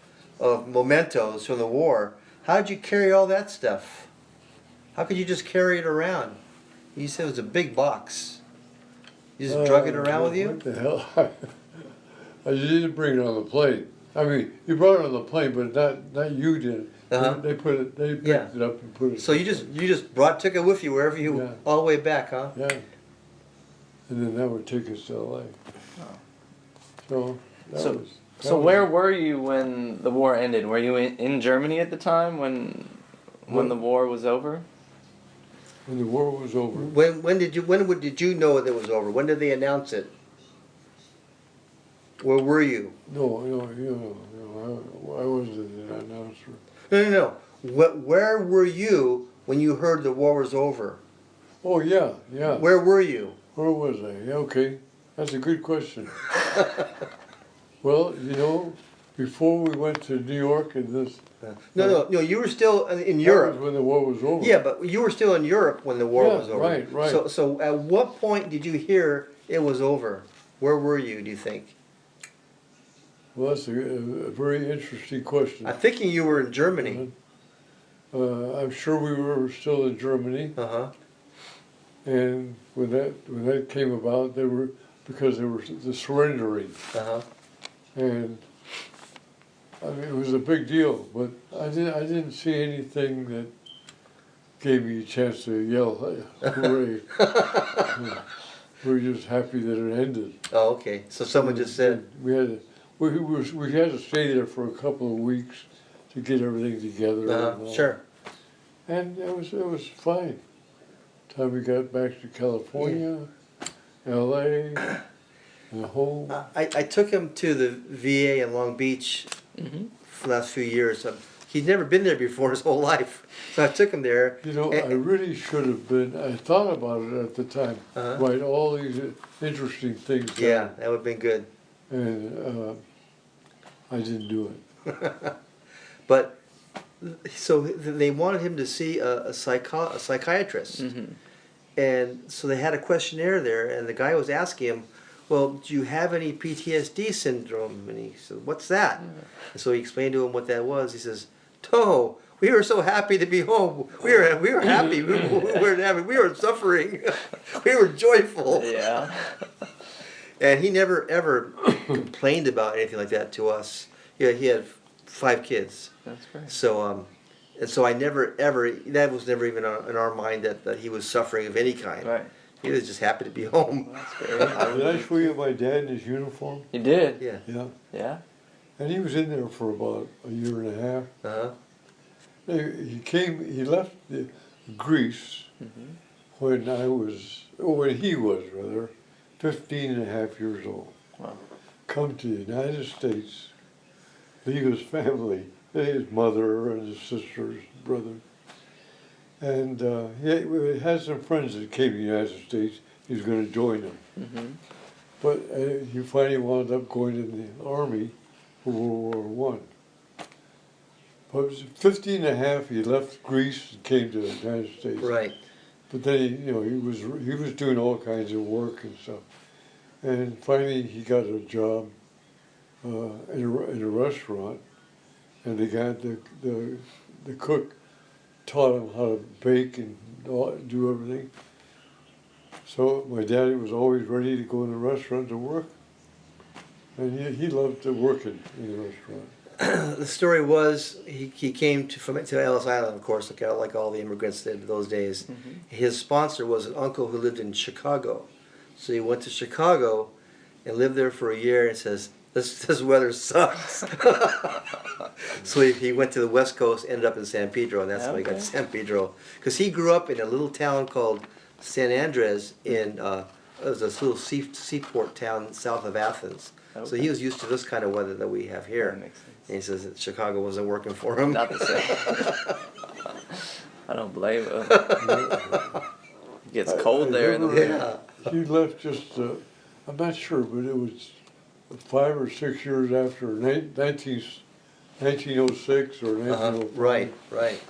mementos from the war. How did you carry all that stuff? How could you just carry it around? You said it was a big box. You just drug it around with you? What the hell? I didn't bring it on the plane. I mean, you brought it on the plane, but not you did. Uh-huh. They picked it up and put it. So you just took it with you wherever you, Yeah. all the way back, huh? Yeah. And then that would take us to LA. So So where were you when the war ended? Were you in Germany at the time when the war was over? when the war was over. When did you know it was over? When did they announce it? Where were you? No, I wasn't an announcer. No. Where were you when you heard the war was over? Oh yeah. Where were you? Where was I? Yeah, okay, that's a good question. Well, before we went to New York and this. No. You were still in That Europe. was when the war was over. Yeah, but you were still in Europe when the war Yeah, was over. right. So at what point did you hear it was over? Where were you, do you think? Well, that's a very interesting question. I'm thinking you were in Germany. I'm sure we were still in Germany, Uh-huh. and when that came about, because they were the surrendering, Uh-huh. and I mean it was a big deal. But I didn't see anything that gave me a chance to yell hooray. We were just happy that it ended. Oh, okay. So someone just said, we had to stay there for a couple of weeks to get everything together. And all. sure. And it was fine. Time we got back to California, L.A., and home. I took him to the VA in Long Beach for the last few years. He'd never been there before his whole life. So I took him there. I really should have been. I thought about it at the time. Write all these interesting things down. Yeah, that would have been good. And I didn't do it. But, so they wanted him to see a psychiatrist. And so they had a questionnaire there, and the guy was asking him, well, do you have any PTSD syndrome? And he said, what's that? And so he explained to him what that was. He says, oh, we were so happy to be home. We were happy. We were suffering. We were joyful. Yeah. And he never ever complained about anything like that to us. Yeah, he had 5 kids. That's great. So and so I never ever, that was never even in our mind that he was suffering of any kind. Right. He was just happy to be home. That's great. Did I show you my dad in his uniform? You did? Yeah. Yeah. Yeah. And he was in there for about a year and a half. Uh-huh. He left Greece when he was rather, 15 and a half years old. Wow. Come to the United States, leave his family, his mother and his sisters, brother. And he had some friends that came to the United States. He was going to join them. Mm-hmm. But he finally wound up going in the Army for World War I. But it was 15 and a half, he left Greece and came to the United States. Right. But then he was doing all kinds of work and stuff. And finally he got a job in a restaurant, and the cook taught him how to bake and do everything. So my daddy was always ready to go in the restaurant to work, and he loved working in the restaurant. The story was he came to Ellis Island, of course, like all the immigrants did those days. Mm-hmm. His sponsor was an uncle who lived in Chicago, so he went to Chicago and lived there for a year. And says this weather sucks. So he went to the West Coast, ended up in San Pedro, and that's how he got to San Pedro. Because he grew up in a little town called San Andres it was a little seaport town south of Athens. Okay. So he was used to this kind of weather that we have here. That makes sense. And he says that Chicago wasn't working for him. Not the same. I don't blame him. It gets cold there in the winter. Yeah. He left just, I'm not sure, but it was 5 or 6 years after 1906 or 1905. Right.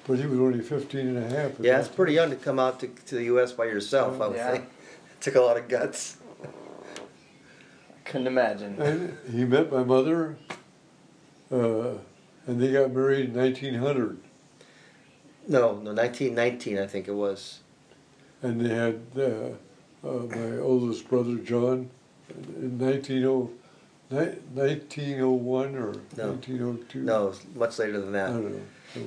But he was only 15 and a half. Yeah, it's pretty young to come out to the U.S. by yourself, I would Yeah. think. It took a lot of guts. Couldn't imagine. And he met my mother, and they got married in 1900. No, 1919, I think it was. And they had my oldest brother, John, in 1901 or No. 1902. No, it was much later than I that.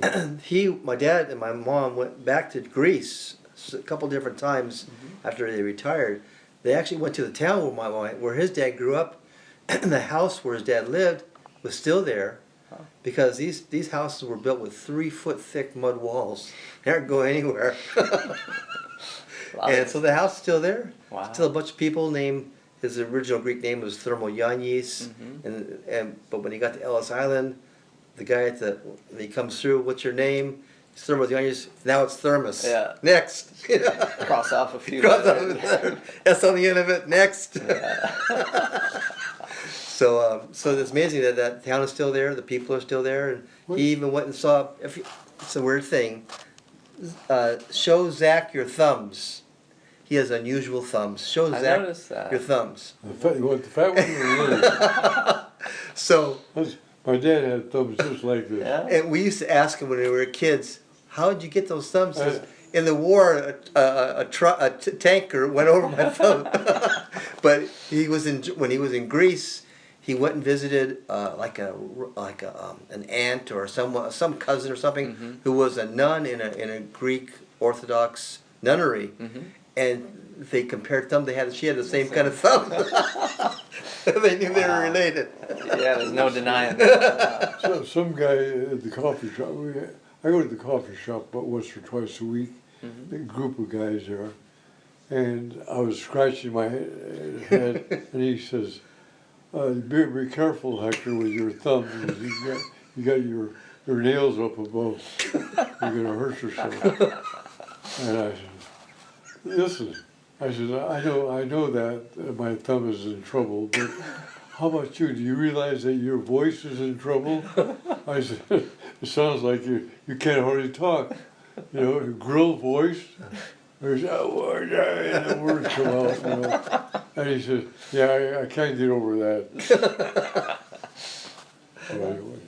don't know. My dad and my mom went back to Greece a couple different times after they retired. They actually went to the town where his dad grew up, and the house where his dad lived was still there, because these houses were built with 3-foot thick mud walls. They aren't going anywhere. And so the house is still there. Wow. Still a bunch of people named, his original Greek name was Thermoyannis, but when he got to Ellis Island, the guy he comes through, what's your name? It's Thermoyannis. Now it's Thermos. Yeah. Next. Cross off a few. Cross letters. out S on the end of it. Next. Yeah. So it's amazing that town is still there. The people are still there, and he even went and saw. It's a weird thing. Show Zach your thumbs. He has unusual thumbs. Show I Zach noticed that. your thumbs. You want the fat one or the little one? So, My dad had thumbs just like this. Yeah. and we used to ask him when we were kids, "How did you get those thumbs?" He says, in the war, a tanker went over my thumb. But when he was in Greece, he went and visited an aunt or some cousin or something who was a nun in a Greek Orthodox nunnery, and they compared thumb. She had the same kind of thumb. They knew they were related. Yeah, there's no denying that. So some guy at the coffee shop, I go to the coffee shop about once or twice a week, a group of guys there, and I was scratching my head, and he says, be careful, Hector, with your thumb, because you got your nails up above, you're going to hurt yourself. And I said, listen, I know that my thumb is in trouble, but how about you? Do you realize that your voice is in trouble? I said, it sounds like you can't hardly talk. You know, a grill voice. There's that word, and the words come out. You know. And he said, yeah, I can't get over that. So anyway.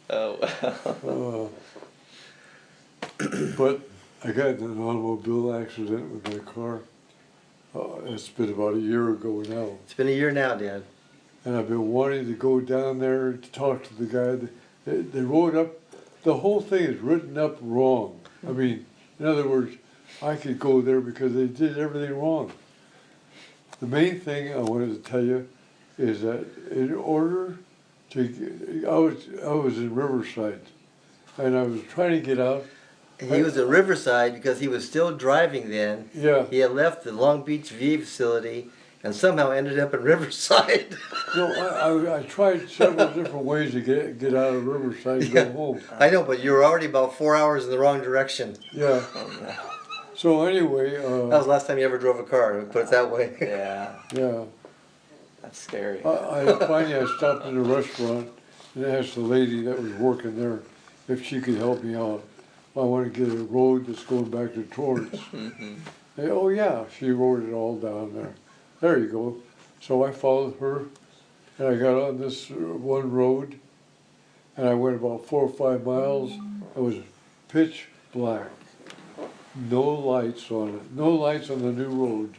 Oh. But I got in an automobile accident with my car. It's been about a year ago now. It's been a year now, Dad. And I've been wanting to go down there to talk to the guy. They wrote up, the whole thing is written up wrong. I mean, in other words, I could go there because they did everything wrong. The main thing I wanted to tell you is that in order to, I was in Riverside, and I was trying to get out. He was at Riverside because he was still driving then. Yeah. He had left the Long Beach VA facility and somehow ended up in Riverside. No, I tried several different ways to get out of Riverside and go home. I know, but you were already about 4 hours in the wrong direction. Yeah. So anyway, That was the last time you ever drove a car, put it that way. Yeah, yeah. that's scary. Finally I stopped in a restaurant and asked the lady that was working there if she could help me out. I want to get a road that's going back to Torrance. Mm-hmm. And, oh yeah, she wrote it all down there. There you go. So I followed her, and I got on this one road, and I went about 4 or 5 miles. It was pitch black. No lights on it. No lights on the new road.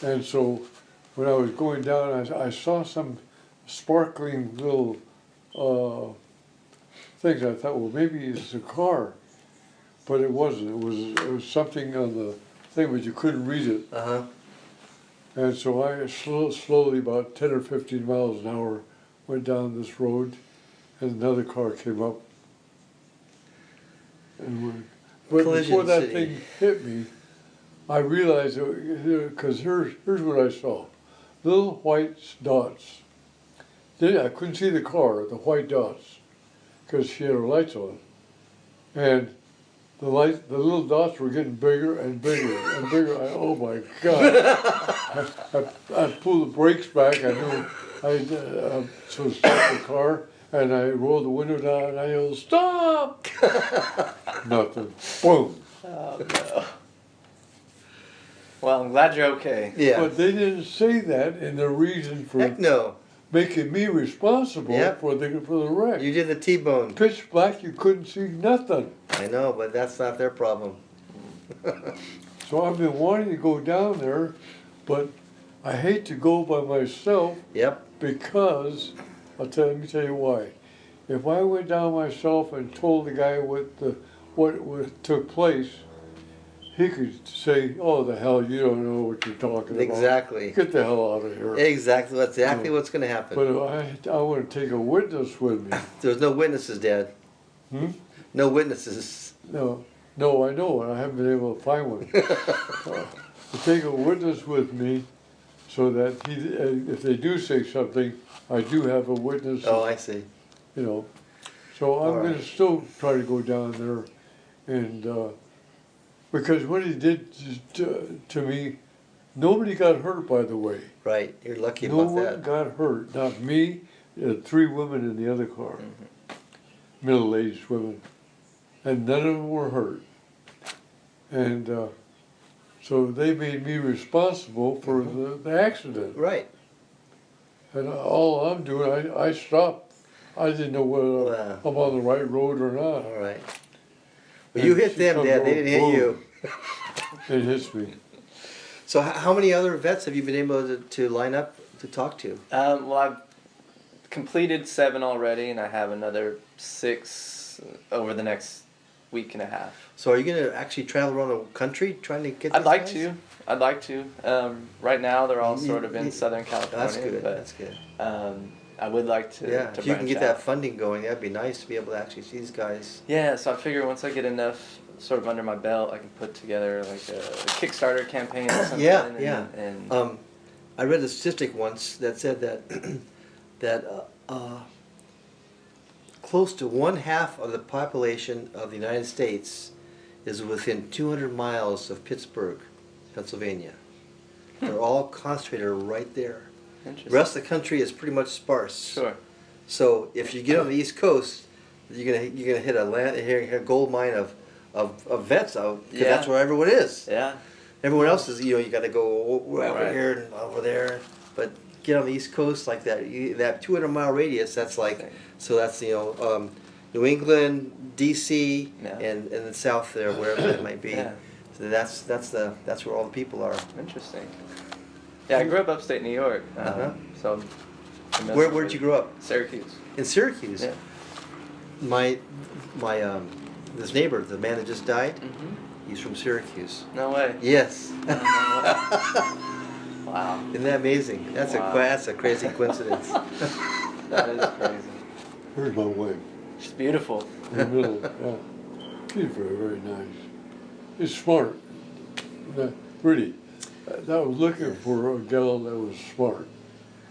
And so when I was going down, I saw some sparkling little things. I thought, well, maybe it's a car. But it wasn't. It was something on the thing, but you couldn't read it. Uh-huh. And so I slowly, about 10 or 15 miles an hour, went down this road, and another car came up. And but before that thing hit me, I realized, because here's what I saw. Little white dots. Then I couldn't see the car, the white dots, because she had her lights on. And the little dots were getting bigger and bigger and bigger. Oh my God! I pulled the brakes back. I knew so stopped the car, and I rolled the window down, and I yelled, "Stop!" Nothing. Boom. Oh no. Well, I'm glad you're okay. Yeah. But they didn't say that in the reason for Heck no. making me responsible Yep. for the wreck. You did the T-bone. Pitch black, you couldn't see nothing. I know, but that's not their problem. So I've been wanting to go down there, but I hate to go by myself Yep. because, let me tell you why. If I went down myself and told the guy what took place, he could say, "Oh, the hell, you don't know what you're talking about. Exactly. Get the hell out of here." Exactly. That's exactly what's going to happen. But I want to take a witness with me. There's no witnesses, Dad. Hmm? No witnesses. No, I know, and I haven't been able to find one. To take a witness with me, so that if they do say something, I do have a witness. Oh, I see. You know, so I'm All going right. to still try to go down there, and because what he did to me, nobody got hurt, by the way. Right. You're lucky No about one that. got hurt. Not me. 3 women in the other car, middle-aged women, and none of them were hurt. And so they made me responsible for the accident. Right. And all I'm doing, I stopped. I didn't know whether Wow. I'm on the right road or not. All right. Well, you And hit she them, comes Dad. They over, didn't hit you. It hits me. So how many other vets have you been able to line up to talk to? Well, I've completed 7 already, and I have another 6 over the next week and a half. So are you going to actually travel around the country trying to get I'd these like guys? to. I'd like to. Right now, they're all sort of in You- Southern California. That's good. But That's good. I would like to. Yeah. to If you can branch get out. that funding going, that'd be nice to be able to actually see these guys. Yeah, so I figure once I get enough sort of under my belt, I can put together like a Kickstarter campaign or something. Yeah, and, yeah. And I read a statistic once that said that close to 1/2 of the population of the United States is within 200 miles of Pittsburgh, Pennsylvania. They're all concentrated right there. The interesting. rest of the country is pretty much sparse. Sure. So if you get on the East Coast, you're gonna hit a gold mine of vets out because Yeah. that's where everyone is. Yeah. Everyone else is, you got to go over Right. here and over there. But get on the East Coast like that, that 200-mile radius, that's like, so that's, New England, D.C., Yeah. and the South there, wherever that might be. Yeah. So that's where all the people are. Interesting. Yeah, I grew up upstate New York. Uh-huh. So. Where'd you grow up? Syracuse. In Syracuse. Yeah. My this neighbor, the man that just died, Mhm. he's from Syracuse. No way. Yes. Wow. Isn't that amazing? That's Wow. that's a crazy coincidence. That is crazy. Here's my wife. She's beautiful. In the middle, yeah. She's very, very nice. She's smart. Really, I was looking for a gal that was smart.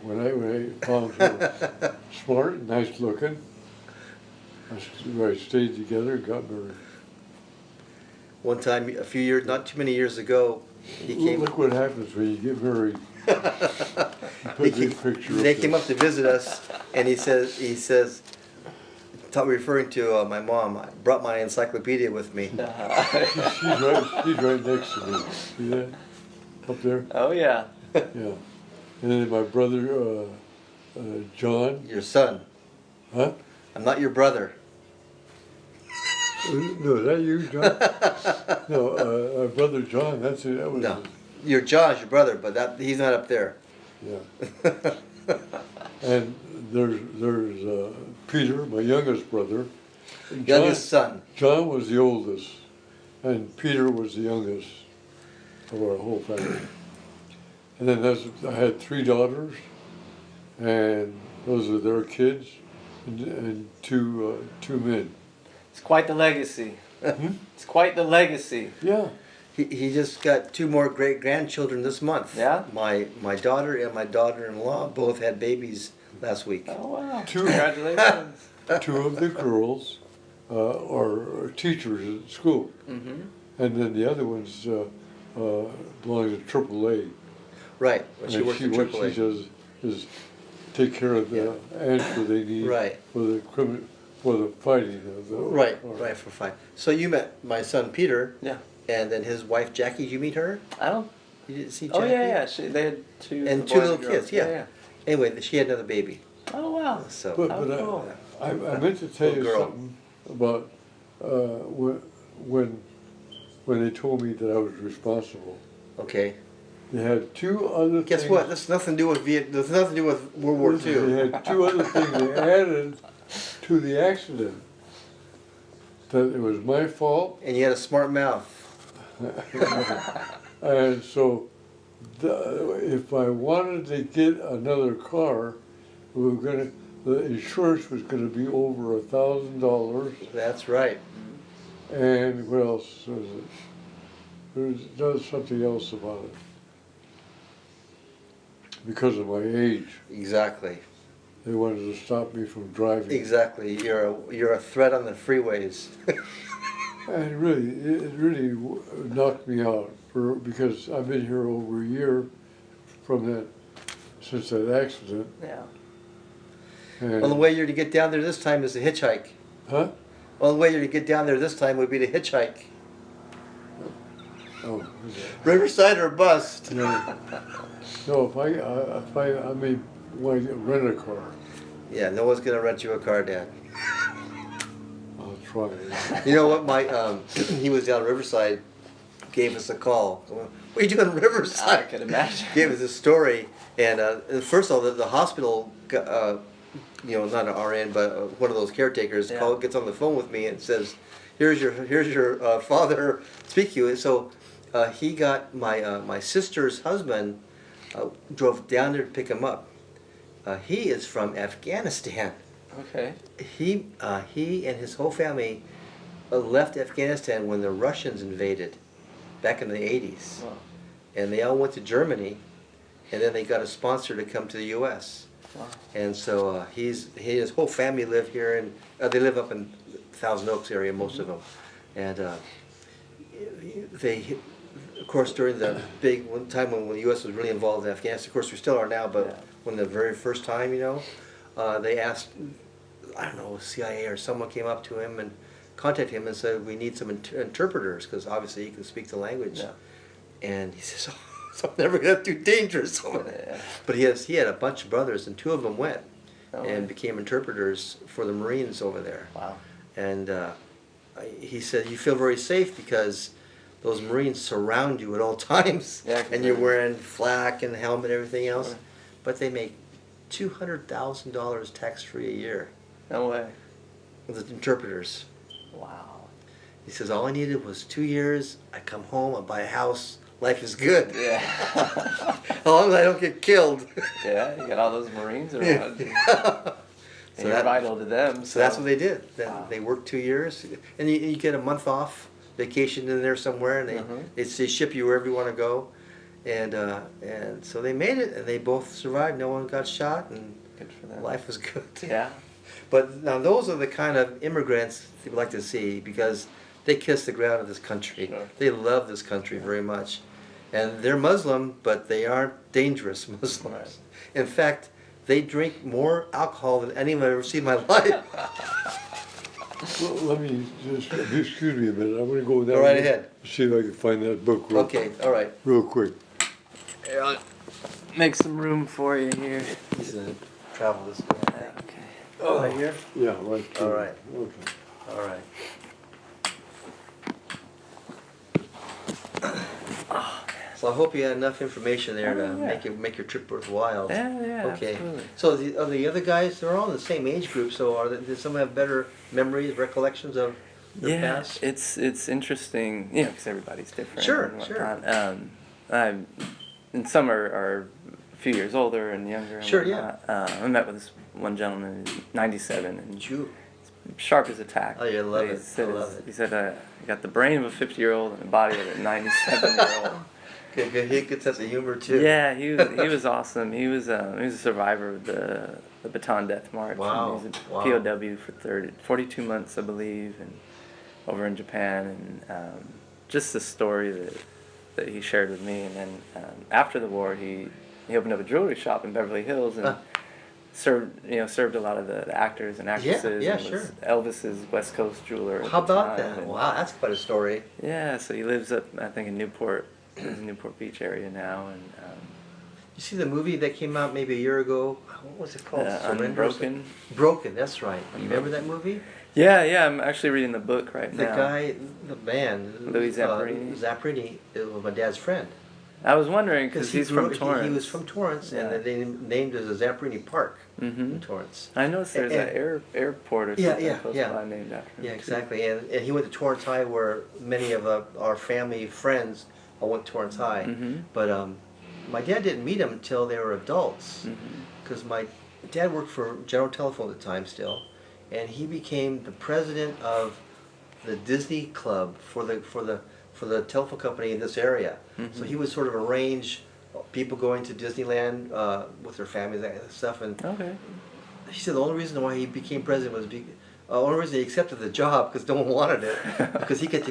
When I found her smart, nice looking, I stayed together, got married. One time, a few years, not too many years ago, he came. Look what happens when you get married. Put this picture They came up to visit us, and he says, referring to my mom, I brought my encyclopedia with me. She's right next to me. See that? Up there? Oh yeah. Yeah. And then my brother, John. Your son. Huh? I'm not your brother. No, is that you, John? No, my brother John, that's it. That was No, your John's your brother, but he's not up there. yeah. And there's Peter, my youngest brother. Youngest son. John was the oldest, and Peter was the youngest of our whole family. And then I had 3 daughters, and those are their kids, and two men. It's quite the legacy. It's quite the legacy. Yeah. He just got 2 more great grandchildren this month. Yeah? My daughter and my daughter-in-law both had babies last week. Oh wow. Two. Congratulations. 2 of the girls are teachers at school, Mm-hmm. and then the other one's belongs to AAA. Right. When And she works at what AAA. she does is take care of the answer they need Right. for the fighting of the Right. Right for fine. So you met my son Peter. Yeah. And then his wife Jackie. Did you meet her? I don't. You didn't see Jackie? Oh yeah, yeah. They had 2. And 2 boys little and girls. kids. Yeah. Anyway, she had another baby. Oh wow. So. But, How but cool. I meant to tell you Little girl. something about when they told me that I was responsible. Okay. They had 2 other Guess things. what? That's nothing to do with There's nothing to do with World War They II. had 2 other things they added to the accident. That it was my fault, And you had a smart mouth. and so if I wanted to get another car, the insurance was gonna be over $1,000. That's right. And what else was it? There was something else about it. Because of my age, Exactly. they wanted to stop me from driving. Exactly. You're a threat on the freeways. And it really knocked me out because I've been here over a year since that accident. Yeah. And, Well, the way you're to get down there this time is to hitchhike. huh? Well, the way you're to get down there this time would be to hitchhike. Oh, Riverside or bust. no. No, if I may want to rent a car, Yeah, no one's gonna rent you a car, Dad. I'll try it. You know what? He was down Riverside, gave us a call. What are you doing in I Riverside? could imagine. Gave us a story, and first of all, the hospital, not an RN, but one of those caretakers, Yeah. gets on the phone with me and says, "Here's your father speak to you." And so he got my sister's husband drove down there to pick him up. He is from Afghanistan. Okay. He and his whole family left Afghanistan when the Russians invaded back in the 80s. Wow. And they all went to Germany, and then they got a sponsor to come to the U.S. Wow. And so his whole family live here, and they live up in Thousand Oaks area, most of them. And they, of course, during the big one time when the U.S. was really involved in Afghanistan, of course we still are now, but Yeah. when the very first time, they asked, I don't know, CIA or someone came up to him and contacted him and said, we need some interpreters, because obviously he can speak the language. Yeah. And he says, oh, I'm never gonna do dangerous. Yeah. But he had a bunch of brothers, and 2 of them went Oh, and yeah. became interpreters for the Marines over there. Wow. and he said you feel very safe because those Marines surround you at all times, Yeah, 'cause and you're they're- wearing flak and helmet and everything else. Sure. But they make $200,000 tax-free a year No way. with the interpreters. Wow. He says all I needed was 2 years. I come home, I buy a house. Life is good. Yeah. As long as I don't get killed. Yeah, you got all those Marines around. Yeah. And you're vital to them. So that's what they did. Then Wow. they worked 2 years, and you get a month off vacation in there somewhere, and they ship you wherever you want to go, and so they made it, and they both survived. No one got shot, and Good for them. life was good. Yeah. But now those are the kind of immigrants we like to see because they kiss the ground of this country. Sure. They love this country very much, and they're Muslim, but they aren't dangerous Muslims. Right. In fact, they drink more alcohol than anyone I've ever seen in my life. Well, let me just, excuse me a minute, I'm gonna go down. Go right and ahead. See if I can find that book Okay, all right. real quick. Here, I'll make some room for you here. He's gonna travel this way. I think. Okay. Oh, right here. Yeah, right. All right. Okay. All right. So I hope you had enough information there to make your trip worthwhile. Yeah, Okay. absolutely. So the other guys, they're all in the same age group. So did some have better memories, recollections of their past? it's interesting, you know, because everybody's different. Sure, and sure. whatnot. And some are a few years older and younger. And Sure, yeah. whatnot. I met with this one gentleman, who's 97, and Chew. sharp as a tack. Oh, you love But it. I love it. He said, "I got the brain of a 50-year-old and the body of a 97-year-old." Good. He had a good sense of humor too. Yeah, he was awesome. He was a survivor of the Bataan Death March. Wow, He was a wow. POW for 42 months, I believe, and over in Japan. And just the story that he shared with me. And then after the war, he opened up a jewelry shop in Beverly Hills and served a lot of the actors and actresses. Yeah, and sure. was Elvis's West Coast jeweler. At How the about time. that? And Wow, that's quite a story. Yeah, so he lives up, I think, in Newport. Lives in Newport Beach area now, and You see the movie that came out maybe a year ago? What was it called? Surrender or something? Unbroken. Broken, that's right. You remember that movie? Yeah, I'm actually reading the book right The now. guy, the man, Louis Zamperini. Zamperini was my dad's friend. I was wondering because he's from Torrance. He was from Torrance, Yeah. and they named it the Zamperini Park in Mhm. Torrance. I noticed there's And- an airport or Yeah, something yeah, close yeah. by named after him. Yeah, too. exactly. And he went to Torrance High, where many of our family friends all went to Torrance High. Mhm. But my dad didn't meet him until they were adults, Mhm. because my dad worked for General Telephone at the time still, and he became the president of the Disney Club for the telephone company in this area. So he would sort of arrange people going to Disneyland with their families, that kind of stuff. And Okay. he said the only reason why he became president was the only reason he accepted the job because no one wanted it, because he got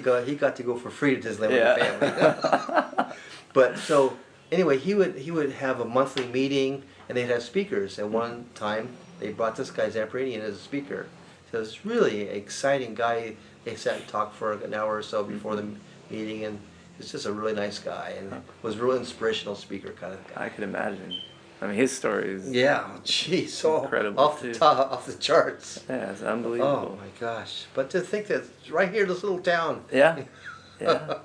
to go for free to Disneyland with the family. But so anyway, he would have a monthly meeting, and they'd have speakers. And one time they brought this guy Zamperini in as a speaker. So it's really an exciting guy. They sat and talked for an hour or so before the meeting, and he's just a really nice guy, and was a real inspirational speaker kind of guy. I could imagine. I mean, his story is Yeah, geez, so Incredible, off the too. top, off the charts. yeah, it's Oh unbelievable. my gosh! But to think that right here, this little town. Yeah, yeah.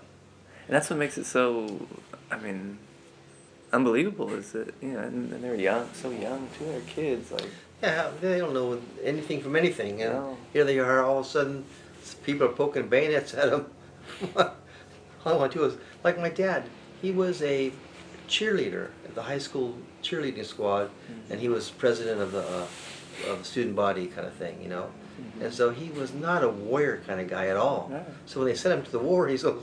And that's what makes it so, I mean, unbelievable is that, you know, and they're young, so young too, they're kids, like, Yeah, they don't know anything from anything, and No. here they are. All of a sudden, people are poking bayonets at them. All I want to do is, like my dad, he was a cheerleader at the high school cheerleading squad, and he was president of the student body kind of thing, you know. And so he was not a warrior kind of guy at all. No. So when they sent him to the war, he said,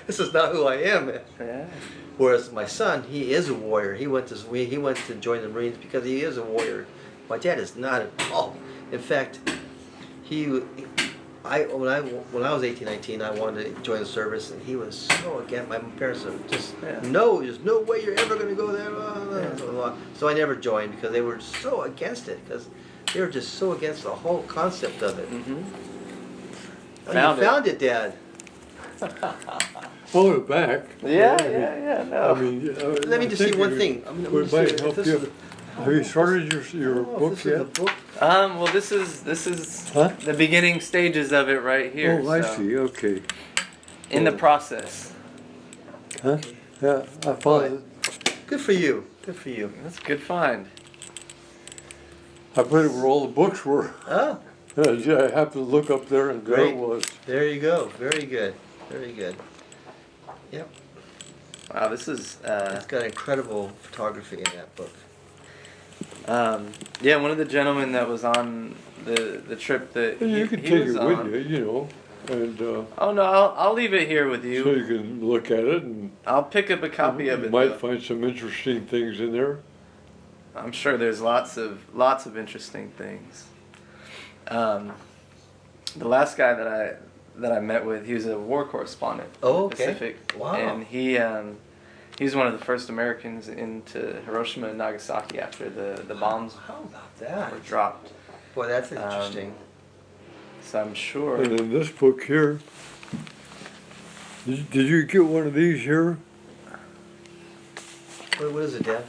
"This is not who I am." yeah. Whereas my son, he is a warrior. He went to join the Marines because he is a warrior. My dad is not at all. In fact, when I was 18, 19, I wanted to join the service, and he was so against. My parents were just no, there's no way you're ever going to go there. Blah, blah, blah. So I never joined because they were so against it, because they were just so against the whole concept of it. Mm-hmm. Oh, Found you it. found it, Dad. Hold it back. Yeah, no. I mean, Let me just see one thing. I'm Well, it might help this you. is Have you started your book yet? Well, this is Huh? the beginning stages of it right here. Oh, I so see. Okay. In the process. Huh? Yeah, I followed it. Good for you. Good for you. That's a good find. I put it where all the books were. Oh, I happened to look up there, and there Great. it was. there you go. Very good. Very good. Yep. Wow, this is It's got incredible photography in that book. yeah, one of the gentlemen that was on the trip that And you he can take was it on. with you, you know, and Oh no, I'll leave it here with so you. you can look at it, and I'll pick up a copy of you it. might though. find some interesting things in there. I'm sure there's lots of interesting things. The last guy that I met with, he was a war correspondent in Oh, the okay. Pacific, Wow. and he's one of the first Americans into Hiroshima and Nagasaki after the bombs How about that? were dropped. Boy, that's interesting. So I'm sure. And then this book here. Did you get one of these here? What is it, Dad?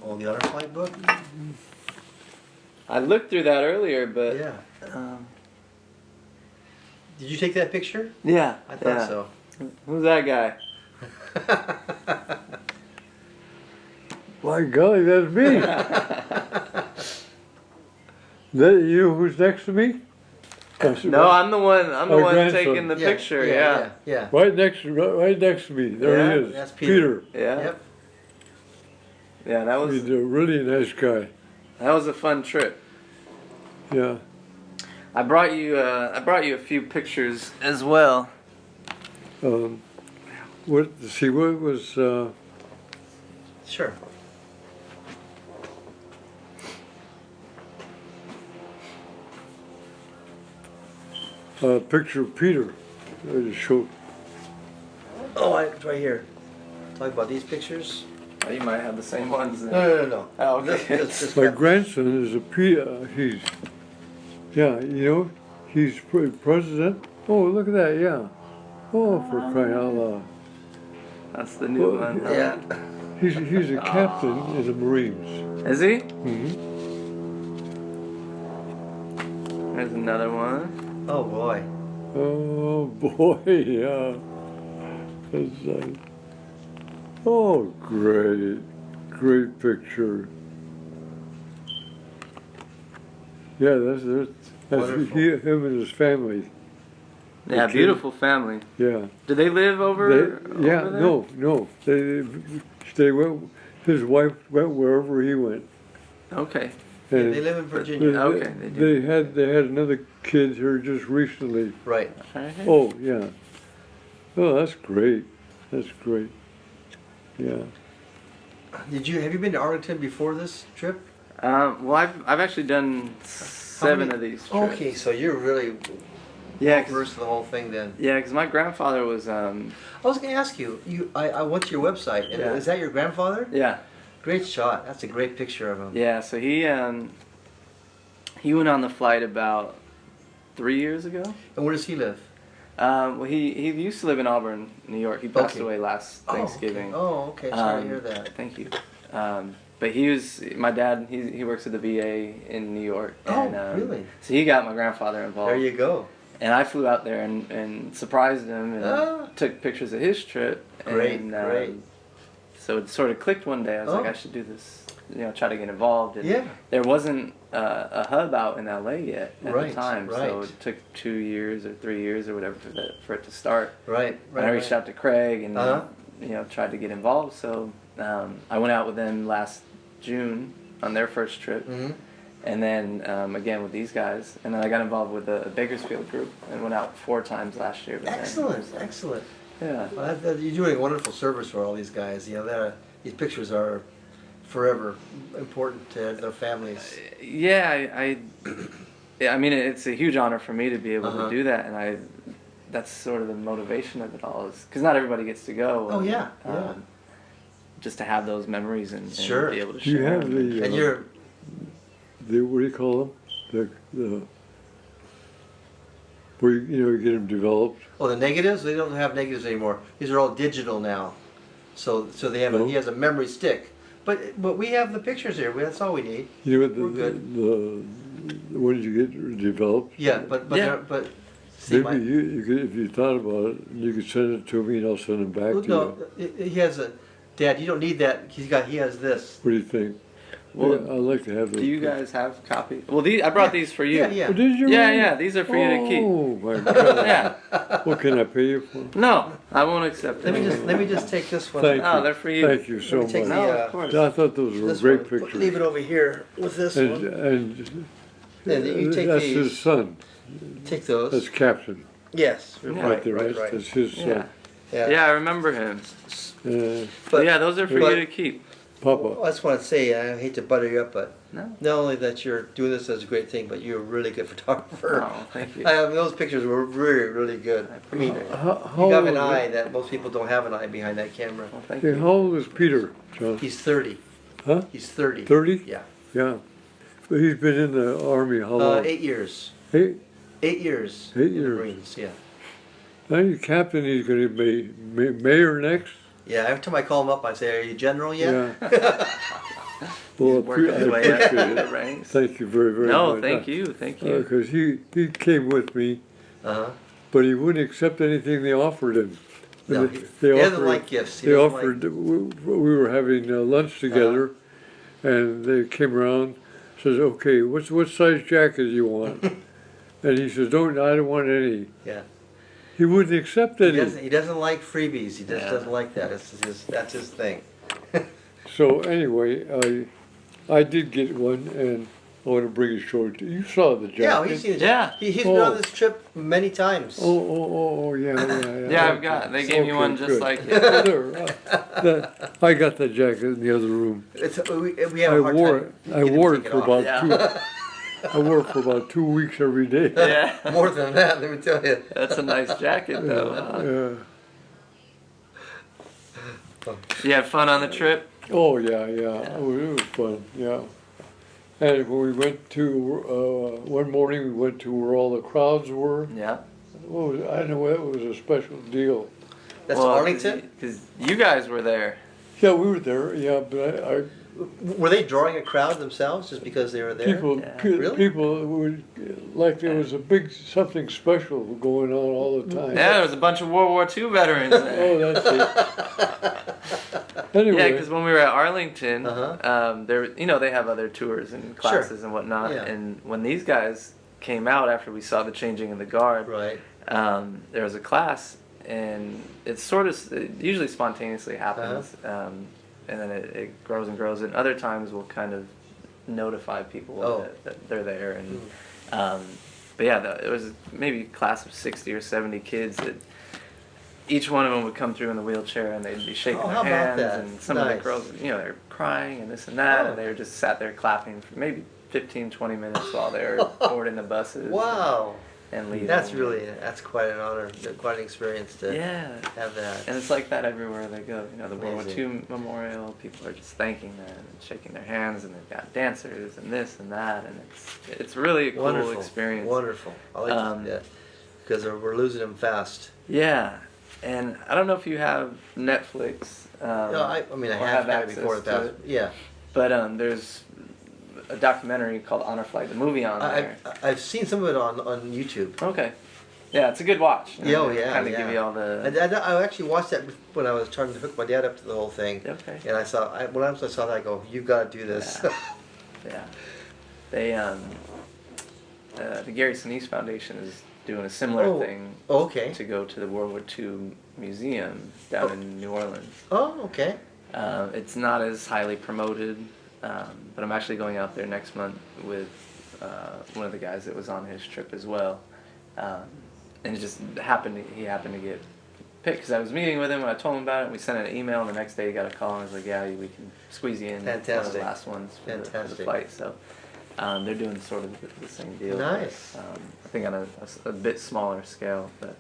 Oh, the Honor Flight book? I looked through that earlier, but Yeah. um, Did you take that picture? yeah, I thought so. Who's that guy? My golly, that's me. That you who's next to me? No, I'm the one. I'm the My one grandson. taking the picture. Yeah. Yeah. Right next to me. There Yeah, he is. that's Peter. Yeah. Yep. Yeah, that was He's a really nice guy. a fun trip. Yeah. I brought you a few pictures as well. What was Sure. a picture of Peter? I just showed. Oh, it's right here. Talk about these pictures. Oh, you might have the same ones. No. Oh, okay. This My guy- grandson is a he's, yeah, you know, he's president. Oh, look at that, yeah. Oh, for crying out loud. That's the new Well, one. huh? Yeah. He's a captain in the Marines. Is he? Mm-hmm. There's another one. Oh boy. Oh boy, yeah. That's oh, great picture. Yeah, that's Wonderful. him and his family. Yeah, Okay. beautiful family. Yeah. Do they live over? Yeah, over there? no. They went. His wife went wherever he went. Okay. Yeah, And they live in Virginia. Okay, they do. They had another kid here just recently. Right. Right here. Oh yeah. Oh, that's great. That's great. Yeah. Have you been to Arlington before this trip? Well, I've actually done seven many- of these trips. Okay, so you're really Yeah, versed in the whole thing then. yeah, because my grandfather was I was going to ask you. I went to your website. And Yeah. Is that your grandfather? yeah. Great shot. That's a great picture of him. Yeah, so he went on the flight about 3 years ago. And where does he live? Well, he used to live in Auburn, New York. He passed Okay. away last Thanksgiving. Oh, okay. Sorry to hear that. Thank you. But my dad. He works at the VA in New York. Oh, And, really? So he got my grandfather involved. There you go. And I flew out there and surprised him and Ah. took pictures of his trip. Great, and, great. So it sort of clicked one day. I was like, Oh. I should do this. Try to get involved. And Yeah. there wasn't a hub out in LA yet at Right, the time, so right. it took 2 years or 3 years or whatever for it to start. Right. And I reached out to Craig and Uh-huh. tried to get involved. So I went out with them last June on their first trip, Mm-hmm. and then again with these guys, and then I got involved with the Bakersfield group and went out 4 times last year with them. Excellent. Excellent. Yeah. Well, you're doing a wonderful service for all these guys. These pictures are forever important to their families. Yeah, I mean, it's a huge honor for me to be able Uh-huh. to do that, and that's sort of the motivation of it all, is because not everybody gets to go. Oh, and, yeah, yeah. Just to have those memories and Sure. be able to Do you share have them. the And you're what do you call them? The where you get them developed. the negatives. They don't have negatives anymore. These are all digital now. So they have No. he has a memory stick but we have the pictures here. That's all we need. You know what We're good. the when did you get developed? Yeah, but Yeah. see, Maybe you could, if you thought about it, you could send it to me and I'll send it back to no, you. he has a. Dad, you don't need that. He has this. What do you think? Well, Yeah, I'd like to have those. Do you pictures. guys have copies? Well, I brought these for you. Yeah, yeah. Oh, did you? Yeah, really? yeah, these are for you to keep. Oh my God! Yeah. What can I pay you for? No, I won't accept Let it. me just take this one. Thank No, you. they're for you. Thank you so Let me take much. No, the, of course. I thought those were This great one. pictures. Leave it over here with this and one. and you take that's these. his son. Take those. That's Captain. Yes. Yeah. Right. there. Right. That's Right. his Yeah. son. Yeah, I remember him. Uh, But yeah, those are for but- you to keep. Papa. I just want to say, I hate to butter you up, but No. not only that you're doing this as a great thing, but you're a really good photographer. Oh, thank you. Those pictures were really, really good. I mean, How you have an old eye is- that most people don't have an eye behind that camera. Well, thank Hey, you. how old is Peter, John? He's 30. Huh? He's 30. 30? Yeah. Yeah. But he's been in the army how long? 8 years. Hey, 8 years. 8 in the years. Marines. Yeah. now you're captain. He's going to be mayor next. Yeah. Every time I call him up, I say, "Are you general yet?" Yeah. Well, He's working his I way up appreciate the it. ranks. Thank you very, very much. No, thank you, thank you. Because he came with me, Uh huh. but he wouldn't accept anything they offered him. No, And he doesn't like gifts. He They doesn't offered. We were having lunch together, and they came around. Says, "Okay, what size jacket do you want?" And he says, I don't want any." Yeah. He wouldn't accept He any. doesn't like freebies. He just Yeah. doesn't like that. That's his thing. So anyway, I did get one, and I want to bring it short. You saw the jacket. Yeah, he's seen it. Yeah. He's been on this trip many times. Oh, yeah. Yeah, I've got. They gave me Okay, one just good. like it. There, I got that jacket in the other room. We have I a hard wore time. it. I getting wore to it take for off. about Yeah. I wore it for about 2 weeks every day. Yeah, More than that, let me tell you. that's a nice jacket though. Huh? Yeah. You had fun on the trip? Oh yeah. Oh, it was fun. Yeah. And when we went to one morning, we went to where all the crowds were. Yeah. I know that was a special deal. That's Arlington. Because you guys were there. Yeah, we were there. Yeah, but I Were they drawing a crowd themselves just because they were there? people Yeah. Really? people would like there was a big something special going on all the time. Yeah, there was a bunch of World War II veterans there. Oh, that's it. Yeah, Anyway, because when we were at Arlington, Uh-huh. they have other tours and classes and whatnot. Yeah. And when these guys came out after we saw the changing of the guard, Right. there was a class, and it usually spontaneously happens, and then it grows and grows. And other times we'll kind of notify people that they're there. And but yeah, it was maybe a class of 60 or 70 kids that. Each one of them would come through in the wheelchair, and they'd be shaking Oh, their how about hands, that? and some of the Nice. girls, they're crying and this and that, Oh. and they were just sat there clapping for maybe 15, 20 minutes while they were boarding the buses. Wow. And leaving. That's quite an honor, quite an experience to Yeah. have that. And it's like that everywhere they go. The World War Amazing. II memorial, people are just thanking them and shaking their hands, and they've got dancers and this and that, and it's really a cool Wonderful experience. Wonderful. I like that because we're losing them fast. Yeah. And I don't know if you have Netflix. No, I mean I or have had it access before the to past. it. Yeah. But there's a documentary called Honor Flight, the movie on there. I've seen some of it on YouTube. Okay. Yeah, it's a good watch. Yeah, oh, yeah, Kind of yeah. give you all the. I actually watched that when I was trying to hook my dad up to the whole thing. Okay. And I saw when I saw that, I go, "You've got to do this." Yeah. Yeah. They the Gary Sinise Foundation is doing a similar thing Okay. to go to the World War II museum down in New Orleans. Oh, okay. It's not as highly promoted, but I'm actually going out there next month with one of the guys that was on his trip as well. And it just happened to get picked because I was meeting with him when I told him about it. We sent an email, and the next day he got a call and I was like, "Yeah, we can squeeze you in." One of the Fantastic. last ones for the Fantastic. flight. So they're doing sort of the same deal. Nice. I think on a bit smaller scale, but.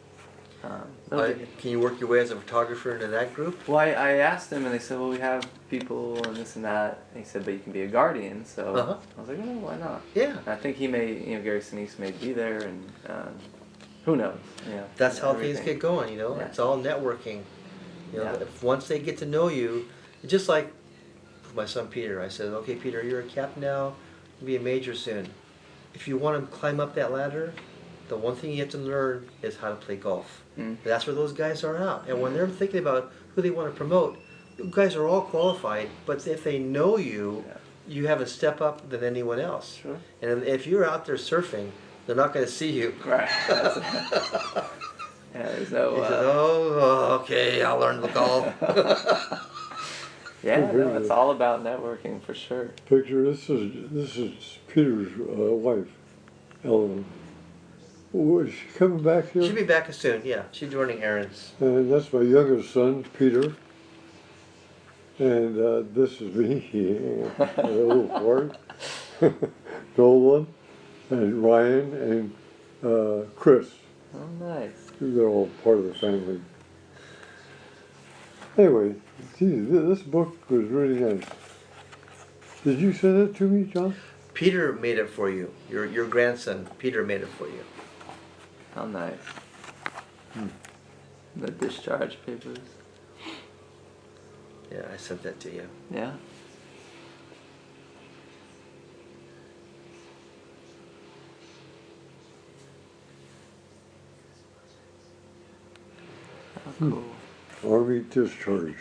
they'll be- Can you work your way as a photographer into that group? Well, I asked him, and they said, "Well, we have people and this and that." And he said, "But you can be a guardian." So Uh-huh. I was like, "Oh, why not?" Yeah. And I think he may, Gary Sinise may be there, and who knows? That's how things everything. get going, Yeah. It's all networking. Yeah. If once they get to know you, just like with my son Peter. I said, okay, Peter, you're a captain now. You'll be a major soon. If you want to climb up that ladder, the one thing you have to learn is how to play golf. That's where those guys are out. And when they're thinking about who they want to promote, you guys are all qualified, but if they know you, you have a step up than anyone else. Sure. And if you're out there surfing, they're not going to see you. Right. Yeah, there's no. He said, oh, okay, I'll learn the golf. Yeah, no, it's all about networking for sure. Picture, this is Peter's wife, Ellen. Oh, is she coming back here? She'll be back soon, yeah. She's running errands. And that's my youngest son, Peter. And this is me, a little part. Dolan and Ryan and Chris. Oh, nice. They're all part of the family. Anyway, geez, this book was really nice. Did you send it to me, John? Peter made it for you. Your grandson, Peter, made it for you. How nice. The discharge papers. Yeah, I sent that to you. Yeah. Oh, cool. Army discharge.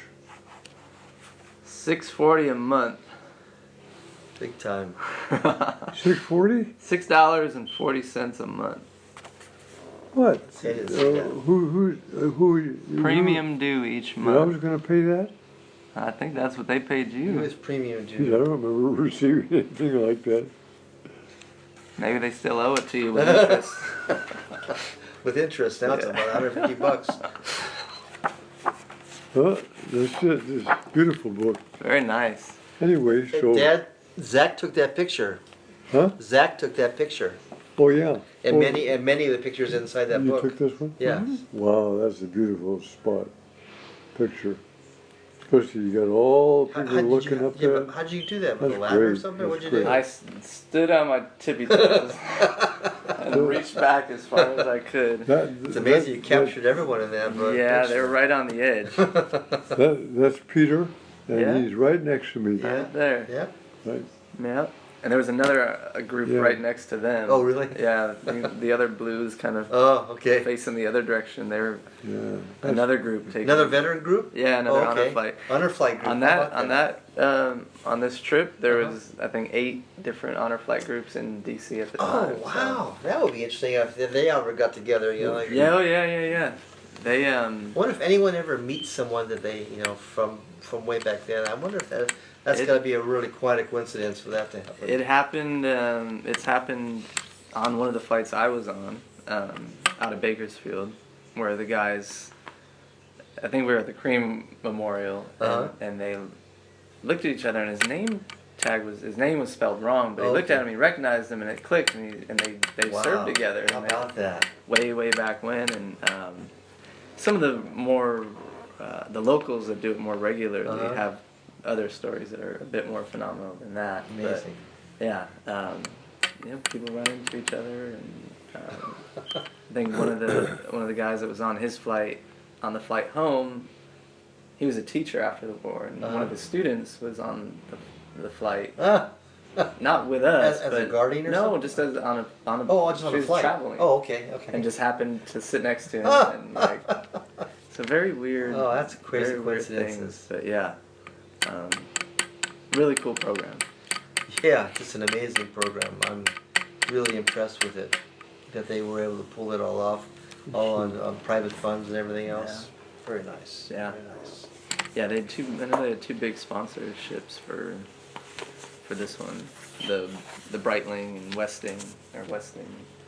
$6.40 a month. Big time. $6.40? $6.40 a month. What? It is, Who? Premium due each I month. was going to pay that? I think that's what they paid It you. was premium Geez, I due. don't remember receiving anything like that. Maybe they still owe it to you with interest. With interest, now it's about $150. Huh? That's it. This beautiful book. Very nice. Anyway, so. Dad, Zach took that picture. Huh? Zach took that picture. Oh, yeah. And Oh, many of the pictures inside that you book. took this one? Yeah. Wow, that's a beautiful spot. Picture. Especially you got all people looking up there. How'd you do that? With That's a ladder or great. something? That's What'd you do? I stood on my tippy toes and reached back as far as I could. It's amazing you captured everyone in that book. Yeah, they were right on the edge. That's Peter, and Yeah. he's right next to me. Yeah. Right there. Yeah. Right. Yeah. And there was another a group Yeah. right next to them. Oh, really? Yeah. The other blues kind of Oh, okay. facing the other direction. They were Yeah. another group taking. Another veteran group? Yeah, another Oh, honor okay. flight. Honor flight group. On How that, about on this trip, there Uh-huh. was I think 8 different honor flight groups in DC at the Oh, time. so- wow. That would be interesting if they ever got together, you know. Like, Yeah, oh, yeah. They I wonder if anyone ever meets someone that they, you know, from way back then. I wonder if that's It- got to be a really quite a coincidence for that to happen. It happened. It's happened on one of the flights I was on, out of Bakersfield, where the guys. I think we were at the Cream Memorial, and they looked at each other, and his name was spelled wrong, but he looked at him, he recognized him, and it clicked, and they Wow. served together. How and about that? way back when, and some of the more the locals that do it more regularly have other stories that are a bit more phenomenal than that. Amazing. But, yeah, people run into each other, and I think one of the guys that was on his flight, on the flight home, he was a teacher after the war, and one of his students was on the flight. Not with us, As but a guardian or no, something? just as on a Oh, just on she a was flight. traveling. Oh, okay. And just happened to sit next to him, and like, it's a very weird. Oh, that's crazy very weird coincidences. things, but yeah, really cool program. Yeah, just an amazing program. I'm really impressed with it, that they were able to pull it all off, all on private funds and everything else. Very nice. Yeah. Very nice. Yeah, they had two. I know they had 2 big sponsorships for this one, the Breitling and Westing.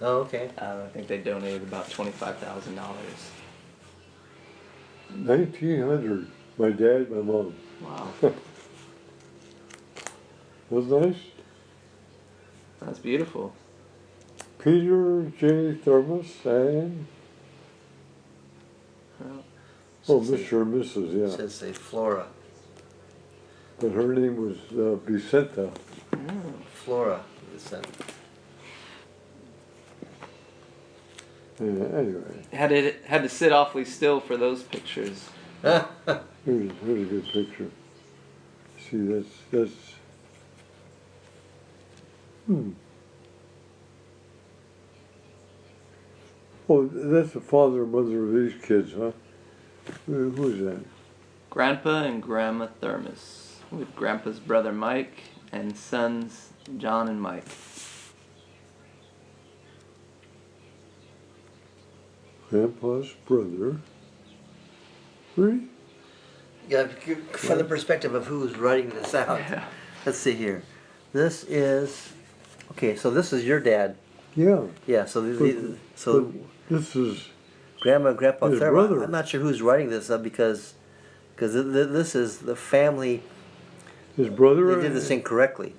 Oh, okay. I think they donated about $25,000. 1900. My dad, my mom. Wow, Was nice. that's beautiful. Peter J. Thermos and Mr. and Mrs. It Yeah, says say Flora. but her name was Vicenta. Flora. Descent. Anyway, Had to sit awfully still for those pictures. here's a good picture. see, that's, oh, that's the father and mother of these kids, huh? Who's that? Grandpa and Grandma Thermos, with Grandpa's brother Mike and sons John and Mike. Grandpa's brother. Really? Yeah, from the perspective of who's writing this out. Yeah. Let's see here. This is, okay, so this is your dad. Yeah. Yeah, so But this is Grandma and Grandpa his Thermos. brother. I'm not sure who's writing this up because this is the family. his brother. They did this incorrectly.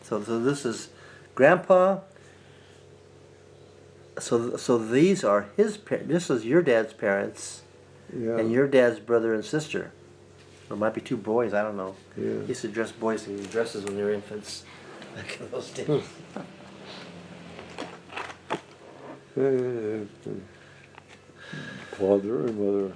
So this is Grandpa. So these are his parents. This is your dad's parents Yeah. and your dad's brother and sister. Or it might be two boys. I don't know. Yeah. He used to dress boys in dresses when they were infants back in those days. Father and mother.